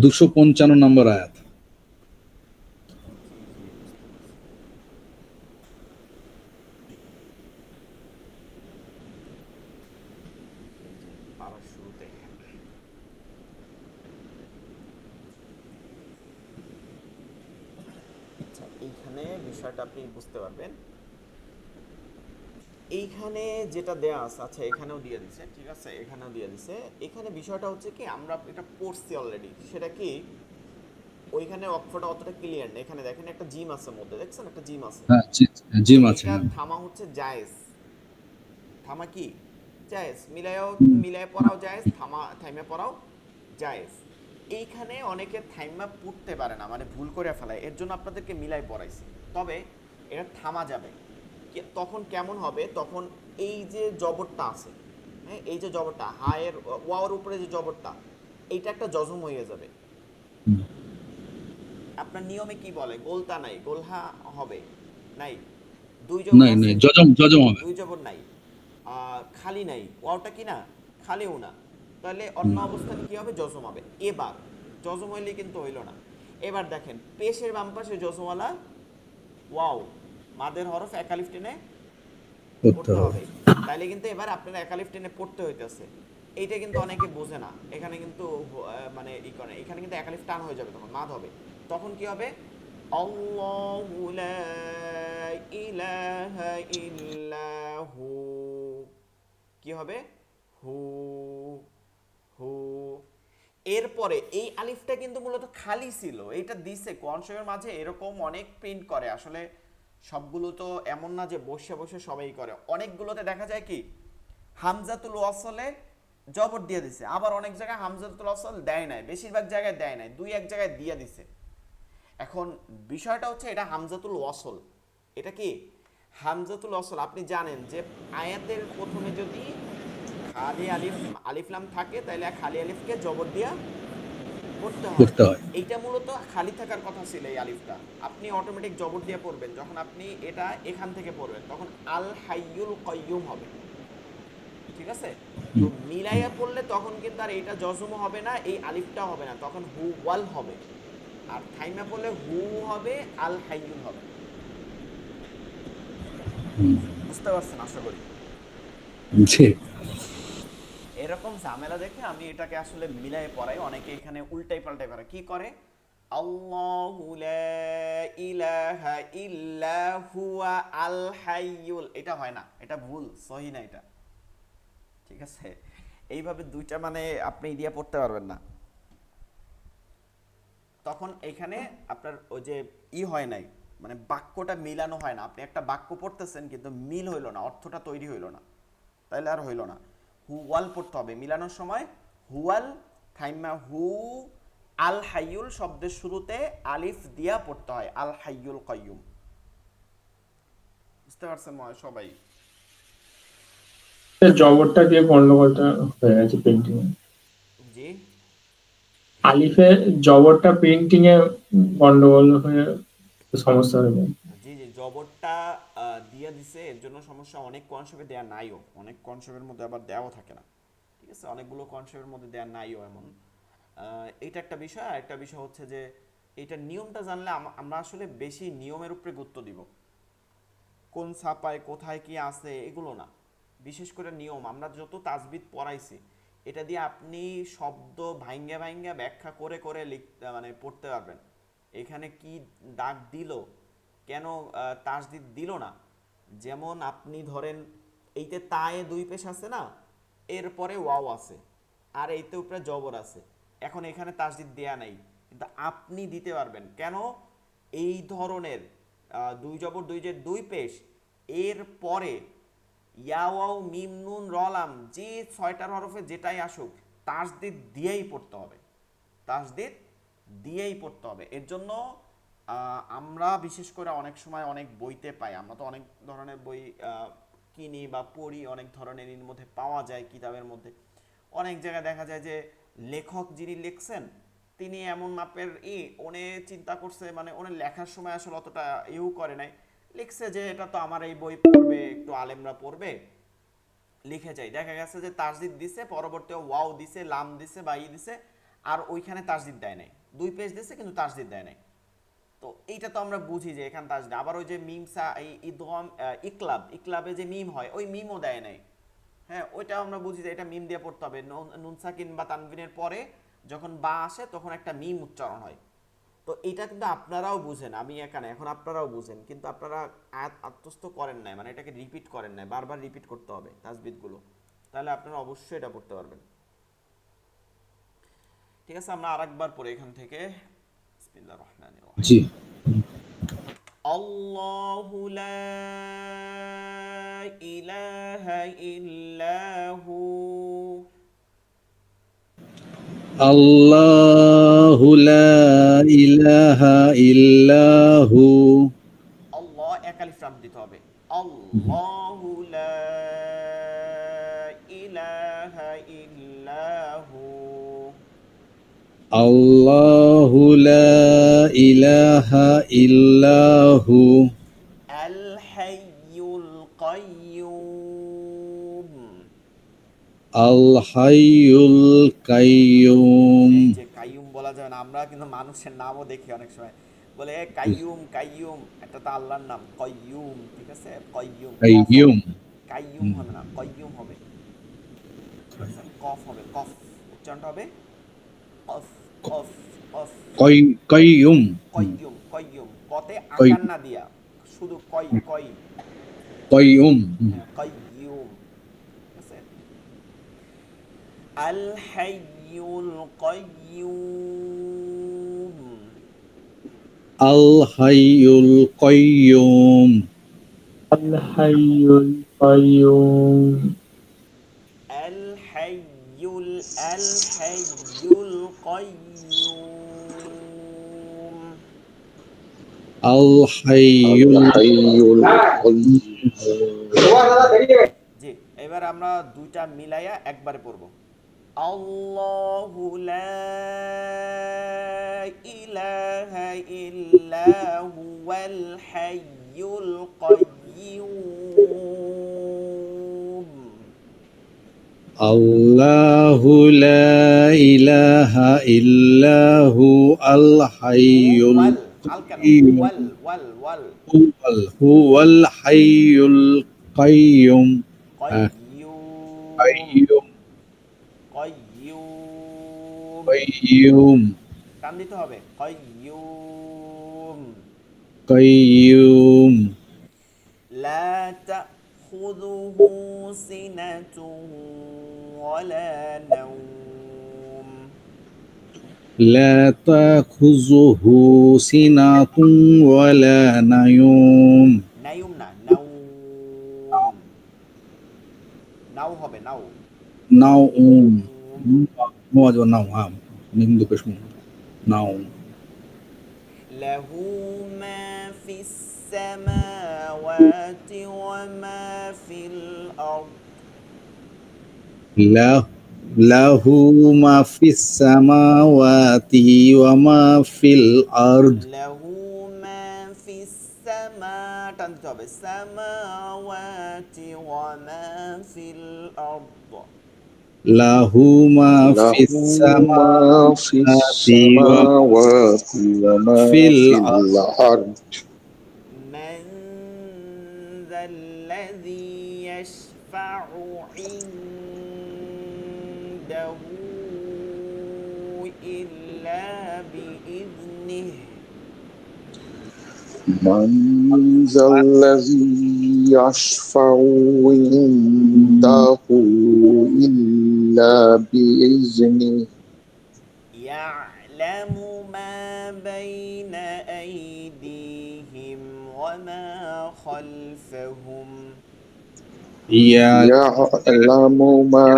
255 নম্বর আয়াত। জি জি, বুঝতে পারছি। এই যে পারার শুরুতে, আচ্ছা এইখানে বিষয়টা আপনি বুঝতে পারবেন। এইখানে যেটা দেয়া আছে, আচ্ছা এখানেও দিয়ে দিছে, ঠিক আছে, এখানেও দিয়ে দিছে। এখানে বিষয়টা হচ্ছে কি, আমরা এটা পড়ছি অলরেডি, সেটা কি ওইখানে অক্ষরটা অতটা ক্লিয়ার নেই। এখানে দেখেন একটা জিম আছে মধ্যে, দেখছেন একটা জিম আছে, হ্যাঁ জিম আছে, এটা হ্যাঁ থামা হচ্ছে জায়েজ, থামা কি জায়েজ, মিলায় পড়াও জায়েজ, থাইমে পড়াও জায়েজ। এইখানে অনেকে থাইমা পড়তে পারে না, মানে ভুল করে ফেলায়, এর জন্য আপনাদেরকে মিলাই পড়াইছি। তবে এটা থামা যাবে। তখন কেমন হবে, তখন এই যে জবরটা আছে, হ্যাঁ, এই যে জবরটা হায়ের ওয়াওর উপরে যে জবরটা, এইটা একটা জজম হয়ে যাবে। হুম। আপনার নিয়মে কি বলে, গোলতা নাই, গোলহা হবে নাই, দুই জবর নাই আছে, নাই, জজম জজম হবে। দুই জবর নাই, খালি নাই, ওয়াওটা কি না, খালিও না, তাহলে অন্য হুম। অবস্থানে কি হবে, জজম হবে। এবার জজম হইলে কিন্তু হইল না। এবার দেখেন পেশের বাম পাশে জজমওয়ালা ওয়াও, মাদের হরফ একালিফ টেনে করতে পড়তে হবে। হবে। তাইলে কিন্তু এবার আপনার একালিফ টেনে পড়তে হইতেছে। এইটা কিন্তু অনেকে বোঝে না, এখানে কিন্তু মানে ই করে, এখানে কিন্তু একালিফ টান হয়ে যাবে, তখন মাদ হবে। তখন কি হবে, আল্লাহু লা ইলাহা ইল্লাহু, কি হবে, হু, হু। এরপরে এই আলিফটা কিন্তু মূলত খালি ছিল, এটা দিছে কোরআনের মাঝে, এরকম অনেক প্রিন্ট করে আসলে। সবগুলো তো এমন না যে বসে বসে সবাই করে, অনেকগুলোতে দেখা যায় কি হামজাতুল ওয়াসলে জবর দিয়ে দিছে, আবার অনেক জায়গায় হামজাতুল ওয়াসল দেয় নাই, বেশিরভাগ জায়গায় দেয় নাই, দুই এক জায়গায় দিয়ে দিছে। এখন বিষয়টা হচ্ছে এটা হামজাতুল ওয়াসল, এটা কি হামজাতুল ওয়াসল। আপনি জানেন যে আয়াতের প্রথমে যদি খালি আলিফ আলিফলাম থাকে, তাহলে খালি আলিফকে জবর দিয়া পড়তে হয়। করতে হয়। এইটা মূলত খালি থাকার কথা ছিল, এই আলিফটা আপনি অটোমেটিক জবর দিয়ে পড়বেন। যখন আপনি এটা এখান থেকে পড়বেন তখন আল হাইয়ুল কাইয়ুম হবে, ঠিক আছে? তো হুম। মিলাইয়া পড়লে তখন কিন্তু আর এইটা জজম হবে না, এই আলিফটা হবে না, তখন হু ওয়াল হবে। আর থাইমা পড়লে হু হবে, আল হাইয়ুল হবে। হুম। বুঝতে পারছেন আশা করি। জি। এরকম ঝামেলা দেখে আমি এটাকে আসলে মিলাই পড়াই। অনেকে এখানে উল্টাই পাল্টাই করে, কি করে, আল্লাহু লা ইলাহা ইল্লা হুয়া আল হাইয়ুল, এটা হয় না, এটা ভুল, সহি না এটা, ঠিক আছে? এইভাবে দুইটা মানে আপনি দিয়ে পড়তে পারবেন না। তখন এখানে আপনার ওই যে হয় নাই, মানে বাক্যটা মিলানো হয় না। আপনি একটা বাক্য পড়তেছেন কিন্তু মিল হইল না, অর্থটা তৈরি হইল না, তাইলে আর হইল না। হুয়াল পড়তে হবে মিলানোর সময়, হুয়াল থাইমা হু, আল হাইয়ুল শব্দের শুরুতে আলিফ দিয়া পড়তে হয়, আল হাইয়ুল কাইয়ুম। বুঝতে পারছেন মনে হয় সবাই? জবরটা দিয়ে গন্ডগোলটা হয়ে গেছে প্রিন্টিং এ। জি, আলিফে জবরটা প্রিন্টিং এ গন্ডগোল হয়ে সমস্যা হয়ে যায়। জি, জি, জবরটা দিয়ে দিছে, এর জন্য সমস্যা। অনেক কনসেপ্টে দেয়া নাইও, অনেক কনসেপ্টের মধ্যে আবার দেওয়াও থাকে না, ঠিক আছে? অনেকগুলো কনসেপ্টের মধ্যে দেয়া নাইও এমন। এইটা একটা বিষয়। আর একটা বিষয় হচ্ছে যে এইটা নিয়মটা জানলে আমরা আসলে বেশি নিয়মের উপরে গুরুত্ব দিব, কোন ছাপায় কোথায় কি আছে এগুলো না। বিশেষ করে নিয়ম, আমরা যত তাজবিদ পড়াইছি এটা দিয়ে আপনি শব্দ ভাঙ্গা ভাঙ্গা ব্যাখ্যা করে করে লিখতে মানে পড়তে পারবেন। এখানে কি দাগ দিল, কেন তাসদিদ দিল না। যেমন আপনি ধরেন এইতে তায়ে দুই পেশ আছে না, এরপরে ওয়াও আছে, আর এইতে উপরে জবর আছে, এখন এখানে তাসদিদ দেয়া নাই, কিন্তু আপনি দিতে পারবেন। কেন, এই ধরনের দুই জবর দুই যে দুই পেশ, এর পরে ইয়া ওয়াও মিম নুন রলাম যে ছয়টার হরফে যেটাই আসুক তাসদিদ দিয়েই পড়তে হবে, তাসদিদ দিয়েই পড়তে হবে। এর জন্য আমরা বিশেষ করে অনেক সময় অনেক বইতে পাই, আমরা তো অনেক ধরনের বই কিনি বা পড়ি, অনেক ধরনের এর মধ্যে পাওয়া যায় কিতাবের মধ্যে। অনেক জায়গায় দেখা যায় যে লেখক যিনি লিখছেন তিনি এমন মাপের উনি চিন্তা করছে, মানে উনি লেখার সময় আসলে অতটা করে নাই, লিখছে যে এটা তো আমার এই বই পড়বে, একটু আলেমরা পড়বে, লিখে যাই। দেখা গেছে যে তাসদিদ দিছে, পরবর্তী ওয়াও দিছে, লাম দিছে বা দিছে, আর ওইখানে তাসদিদ দেয় নাই, দুই পেজ দিছে কিন্তু তাসদিদ দেয় নাই। তো এইটা তো আমরা বুঝি যে এখানে তাসদিদ। আবার ওই যে মিমসা এই ইদগম ইকলাবে যে মিম হয়, ওই মিমও দেয় নাই, হ্যাঁ, ওইটা আমরা বুঝি যে এটা মিম দিয়ে পড়তে হবে। নুন সাকিন বা তানবিনের পরে যখন বা আসে তখন একটা মিম উচ্চারণ হয়। তো এটা কিন্তু আপনারাও বুঝেন, আমি এখানে এখন আপনারাও বুঝেন, কিন্তু আপনারা আত্মস্থ করেন নাই, মানে এটাকে রিপিট করেন নাই, বারবার রিপিট করতে হবে তাসবিদগুলো, তাহলে আপনারা অবশ্যই এটা পড়তে পারবেন। ঠিক আছে, আমরা আরেকবার পড়ি এখান থেকে। বিসমিল্লাহির রহমানির রহিম। জি। আল্লাহু লা ইলাহা ইল্লাহু الله لا إله إلا هو আল্লাহ এক আলিফ টান দিতে হবে। আল্লাহু লা ইলাহা ইল্লাহু। الله لا إله إلا هو আল হাইয়ুল কাইয়্যুম। الحي القيوم এই যে কাইয়ুম বলা যায় না, আমরা কিন্তু মানুষের নামও দেখি অনেক সময় বলে এ কাইয়ুম কাইয়ুম, এটা তো আল্লাহর নাম কয়্যুম, ঠিক আছে কয়্যুম কফ হবে, قيوم কাইয়ুম হবে না কয়্যুম হবে, ঠিক আছে কফ হবে, কফ উচ্চারণটা হবে কফ কফ কফ। قيوم কয়্যুম কয়্যুম, কতে قي- আকার না দিয়া শুধু কয় কয়, قيوم হ্যাঁ কয়্যুম, ঠিক আছে। আল হাইয়ুল কাইয়্যুম। الحي القيوم আল হাইয়ুল কাইয়ুম। আল হাইয়ুল কাইয়্যুম। الحي الحي القيوم জি, এবার আমরা দুইটা মিলাইয়া একবারে পড়ব। আল্লাহু লা ইলাহা ইল্লা হুয়াল হাইয়ুল কাইয়্যুম। الله لا إله إلا هو الحي ওয়াল আল কেন, القيوم ওয়াল ওয়াল ওয়াল هو الحي القيوم কাইয়্যুম قيوم কাইয়্যুম, قيوم টান দিতে হবে কাইয়্যুম। قيوم لا تأخذه سنة ولا نوم. لا تأخذه سنة ولا نوم নাইম না নাউম, নাও হবে নাও। نوم مو أجو نوم من دكش نوم له ما في السماوات وما في الأرض. له ما في السماوات وما في الأرض له ما في السماء টান দিতে হবে السماوات وما في الأرض. له ما له في ما في السماوات السماوات وما في في الأرض الأرض من ذا الذي يشفع عنده إلا بإذنه. من ذا الذي يشفع عنده إلا بإذنه يعلم ما بين أيديهم وما خلفهم. يعلم ما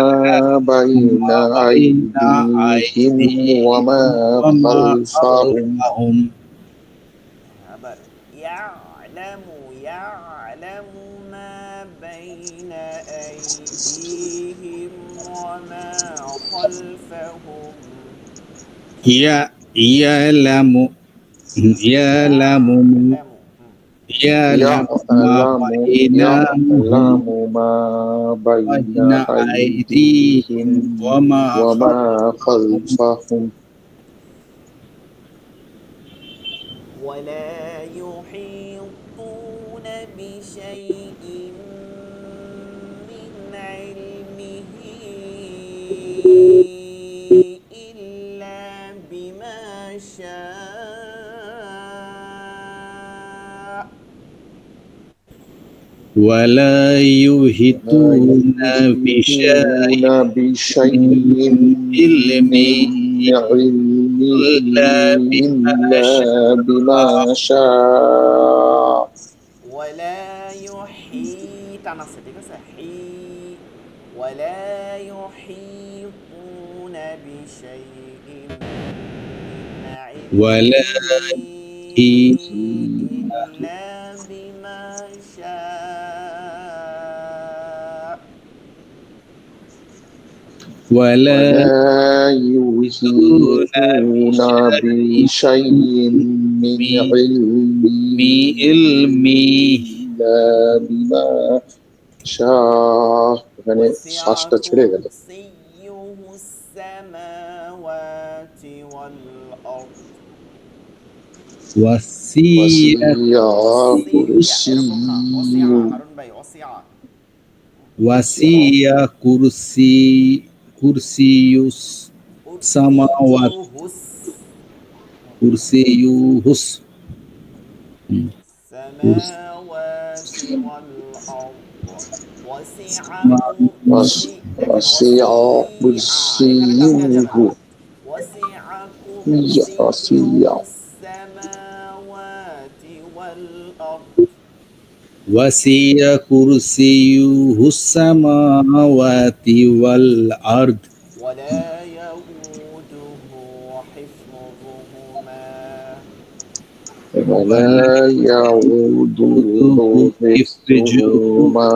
بين أيديهم وما خلفهم আবার يعلم ما بين أيديهم وما خلفهم. يعلم يعلم يعلم ما بين يعلم ما بين أيديهم وما وما خلفهم ولا يحيطون بشيء من علمه إلا بما شاء. ولا يحيطون بشيء بشيء علمه من علمه إلا بما إلا بما شاء ولا يحيط ঠিক আছে ولا يحيطون بشيء من ولا علمه إلا بما شاء ولا ولا يحيطون يحيطون بشيء بشيء من من علمه علمه إلا بما شاء এখানে وسع শ্বাসটা ছেড়ে গেল كرسيه السماوات والأرض وسيع এরকম না كرسيه হারুন ভাই وسيع كرسي السماوات كرسيهس كرسيه كرسي السماوات والأرض وسع وسع كرسيه كرسيه وسع كرسيه وسع السماوات والأرض وسيع كرسيه السماوات والأرض ولا يؤوده حفظهما ولا يعوده حفظهما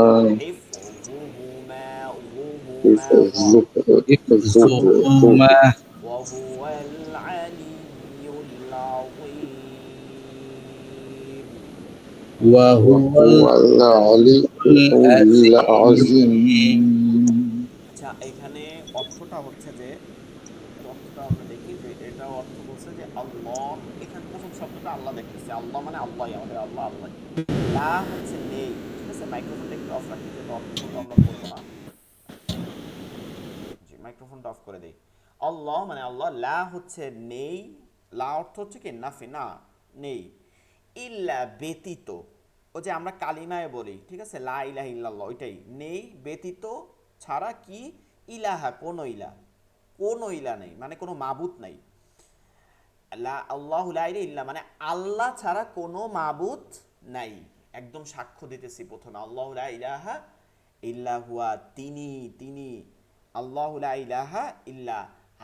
حفظهما وهو العلي العظيم وهو العلي العظيم আচ্ছা এখানে অর্থটা হচ্ছে যে অর্থটা আমরা দেখি যে এটা অর্থ বলছে যে আল্লাহ এখানে প্রথম শব্দটা আল্লাহ দেখতেছে আল্লাহ মানে আল্লাহই আমাদের আল্লাহ আল্লাহ লা হচ্ছে নেই ঠিক আছে মাইক্রোফোনটা একটু অফ রাখি যে অর্থটা আমরা বলবো না জি মাইক্রোফোনটা অফ করে দেই আল্লাহ মানে আল্লাহ লা হচ্ছে নেই লা অর্থ হচ্ছে কি নাফি না নেই ইল্লা ব্যতীত ও যে আমরা কালিমায় বলি ঠিক আছে লা ইলাহা ইল্লাল্লাহ ওইটাই নেই ব্যতীত ছাড়া কি ইলাহা কোন ইলা নেই মানে কোনো মাবুদ নাই আল্লাহু লা ইলাহা ইল্লা মানে আল্লাহ ছাড়া কোনো মাবুদ নাই একদম সাক্ষ্য দিতেছি প্রথমে আল্লাহু লা ইলাহা ইল্লা হুয়া তিনি আল্লাহু লা ইলাহা ইল্লা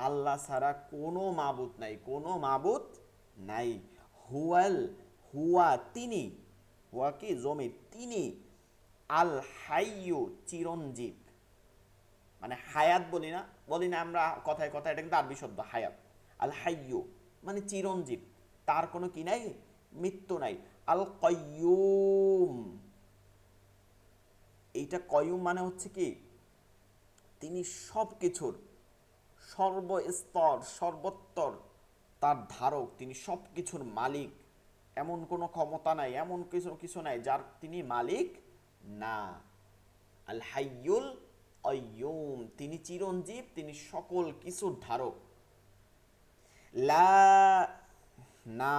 আল্লাহ ছাড়া কোনো মাবুদ নাই হুয়া তিনি হুয়া কি জমির তিনি আল হাইয়ু চিরঞ্জীব মানে হায়াত বলি না আমরা কথায় কথায় এটা কিন্তু আরবি শব্দ হায়াত আল হাইয়ু মানে চিরঞ্জীব তার কোনো কি নাই মৃত্যু নাই আল কয়্যুম এইটা কয়্যুম মানে হচ্ছে কি তিনি সব কিছুর সর্বস্তর সর্বোত্তর তার ধারক তিনি সব কিছুর মালিক এমন কোনো ক্ষমতা নাই এমন কিছু নাই যার তিনি মালিক না আল হাইয়ুল কাইয়্যুম তিনি চিরঞ্জীব তিনি সকল কিছুর ধারক লা না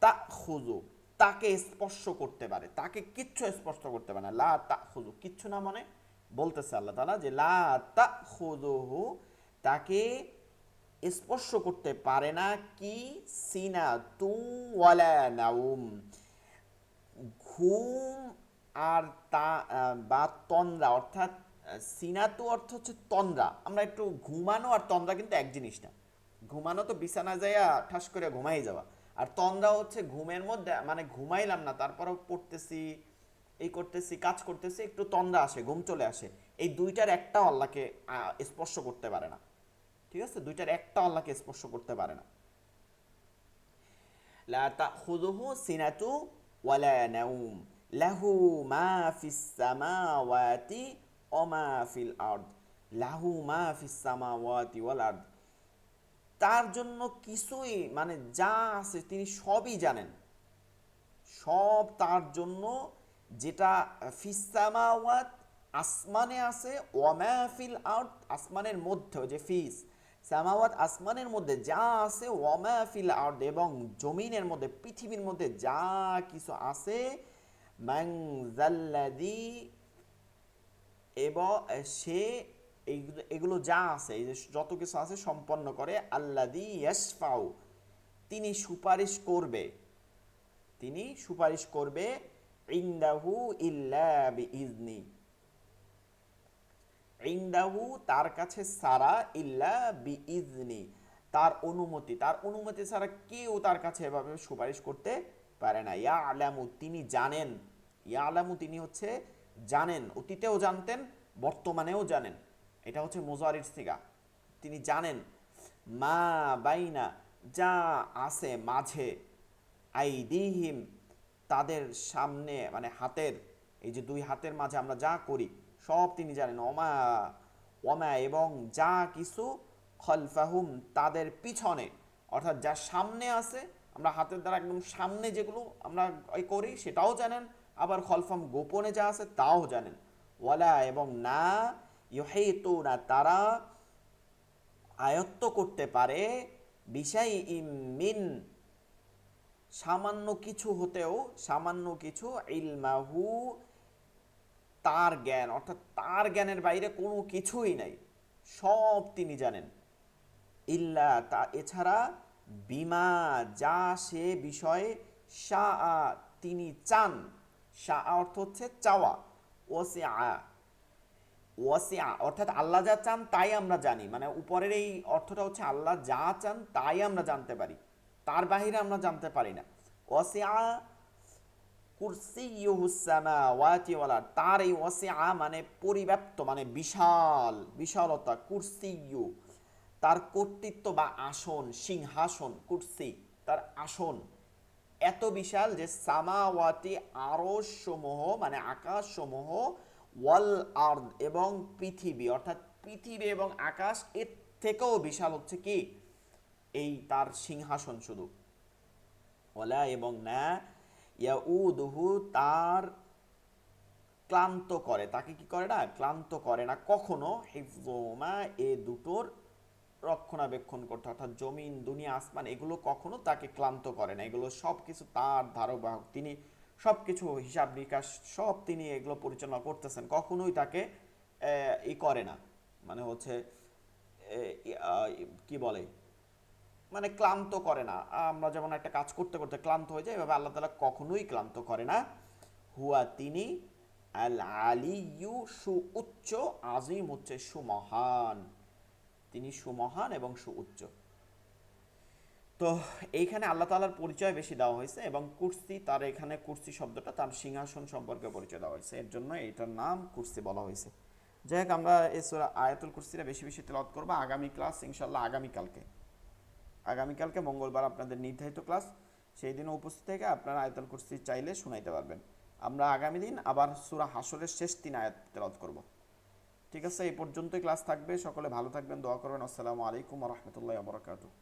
তাখুযু তাকে স্পর্শ করতে পারে তাকে কিচ্ছু স্পর্শ করতে পারে না লা তাখুযু কিচ্ছু না মানে বলতেছে আল্লাহ তাআলা যে লা তাখুযুহু তাকে স্পর্শ করতে পারে না কি সিনাতু ওয়ালা নাউম ঘুম আর তা বা তন্দ্রা অর্থাৎ সিনাতু অর্থ হচ্ছে তন্দ্রা আমরা একটু ঘুমানো আর তন্দ্রা কিন্তু এক জিনিস না ঘুমানো তো বিছানা যাইয়া ঠাস করে ঘুমাই যাওয়া আর তন্দ্রা হচ্ছে ঘুমের মধ্যে মানে ঘুমাইলাম না তারপরেও পড়তেছি এই করতেছি কাজ করতেছি একটু তন্দ্রা আসে ঘুম চলে আসে এই দুইটার একটাও আল্লাহকে স্পর্শ করতে পারে না ঠিক আছে দুইটার একটা আল্লাহকে স্পর্শ করতে পারে না লা তাখুযুহু সিনাতু ওয়ালা নাউম লাহু মা ফিস সামাওয়াতি ওয়া মা ফিল আরদ লাহু মা ফিস সামাওয়াতি ওয়াল আরদ তার জন্য কিছুই মানে যা আছে তিনি সবই জানেন সব তার জন্য যেটা ফিস সামাওয়াত আসমানে আছে ওয়া মা ফিল আরদ আসমানের মধ্যে যে ফিস সামাওয়াত আসমানের মধ্যে যা আছে ওয়া মা ফিল আরদ এবং জমিনের মধ্যে পৃথিবীর মধ্যে যা কিছু আছে মান যাল্লাযী এবং সে এগুলো যা আছে এই যে যত কিছু আছে সম্পন্ন করে আল্লাযী ইয়াশফাউ তিনি সুপারিশ করবে ইনদাহু ইল্লা বিইজনি ইনদাহু তার কাছে সারা ইল্লা বিইজনি তার অনুমতি ছাড়া কেউ তার কাছে এভাবে সুপারিশ করতে পারে না। ইয়ালামু তিনি জানেন, ইয়ালামু তিনি হচ্ছে জানেন, অতীতেও জানতেন বর্তমানেও জানেন, এটা হচ্ছে মুজারির সিগা। তিনি জানেন মা বাইনা যা আছে মাঝে, আইদিহিম তাদের সামনে মানে হাতের, এই যে দুই হাতের মাঝে আমরা যা করি সব তিনি জানেন, ওমা ওমা এবং যা কিছু খলফাহুম তাদের পিছনে, অর্থাৎ যা সামনে আছে আমরা হাতের দ্বারা একদম সামনে যেগুলো আমরা করি সেটাও জানেন, আবার খলফাম গোপনে যা আছে তাও জানেন। ওয়ালা এবং না ইউহিতুনা তারা আয়ত্ত করতে পারে বিশাই মিন সামান্য কিছু হতেও, সামান্য কিছু ইলমাহু তার জ্ঞান, অর্থাৎ তার জ্ঞানের বাইরে কোনো কিছুই নাই, সব তিনি জানেন। ইল্লা তা এছাড়া বিমা যা সে বিষয়ে শাহ তিনি চান, শাহ অর্থ হচ্ছে চাওয়া, ওয়াসিআ ওয়াসিআ অর্থাৎ আল্লাহ যা চান তাই আমরা জানি, মানে উপরের এই অর্থটা হচ্ছে আল্লাহ যা চান তাই আমরা জানতে পারি, তার বাহিরে আমরা জানতে পারি না। ওয়াসিআ কুরসিয়ুহুস সামাওয়াতি ওয়াল আরদ তার এই ওয়াসিআ মানে পরিব্যাপ্ত, মানে বিশাল, বিশালতা, কুরসিয়ু তার কর্তৃত্ব বা আসন, সিংহাসন, কুরসি তার আসন এত বিশাল যে সামাওয়াতি আরশ সমূহ মানে আকাশ সমূহ, ওয়াল আরদ এবং পৃথিবী, অর্থাৎ পৃথিবী এবং আকাশ এর থেকেও বিশাল হচ্ছে কি এই তার সিংহাসন শুধু। ওয়ালা এবং না ইয়াউদুহু তার ক্লান্ত করে, তাকে কি করে না ক্লান্ত করে না কখনো, হিফজুমা এ দুটোর রক্ষণাবেক্ষণ করতে, অর্থাৎ জমিন দুনিয়া আসমান এগুলো কখনো তাকে ক্লান্ত করে না, এগুলো সব কিছু তার ধারবাহক, তিনি সব কিছু হিসাব নিকাশ সব তিনি এগুলো পরিচালনা করতেছেন, কখনোই তাকে ই করে না, মানে হচ্ছে কি বলে মানে ক্লান্ত করে না। আমরা যেমন একটা কাজ করতে করতে ক্লান্ত হয়ে যায়, এভাবে আল্লাহ তাআলা কখনোই ক্লান্ত করে না। হুয়া তিনি আল আলিয়ু সুউচ্চ, আজিম হচ্ছে সুমহান, তিনি সুমহান এবং সুউচ্চ। তো এইখানে আল্লাহ তাআলার পরিচয় বেশি দেওয়া হয়েছে এবং কুরসি তার এখানে কুরসি শব্দটা তার সিংহাসন সম্পর্কে পরিচয় দেওয়া হয়েছে, এর জন্য এইটার নাম কুরসি বলা হয়েছে। যাই হোক আমরা এই সূরা আয়াতুল কুরসিটা বেশি বেশি তেলাওয়াত করব। আগামী ক্লাস ইনশাআল্লাহ আগামীকালকে মঙ্গলবার আপনাদের নির্ধারিত ক্লাস, সেই দিনে উপস্থিত থেকে আপনারা আয়াতুল কুরসি চাইলে শুনাইতে পারবেন। আমরা আগামী দিন আবার সূরা হাসরের শেষ 3 আয়াত তেলাওয়াত করব। ঠিক আছে, এই পর্যন্তই ক্লাস থাকবে। সকলে ভালো থাকবেন, দোয়া করবেন। আসসালামু আলাইকুম ওয়া রাহমাতুল্লাহি ওয়া বারাকাতুহু।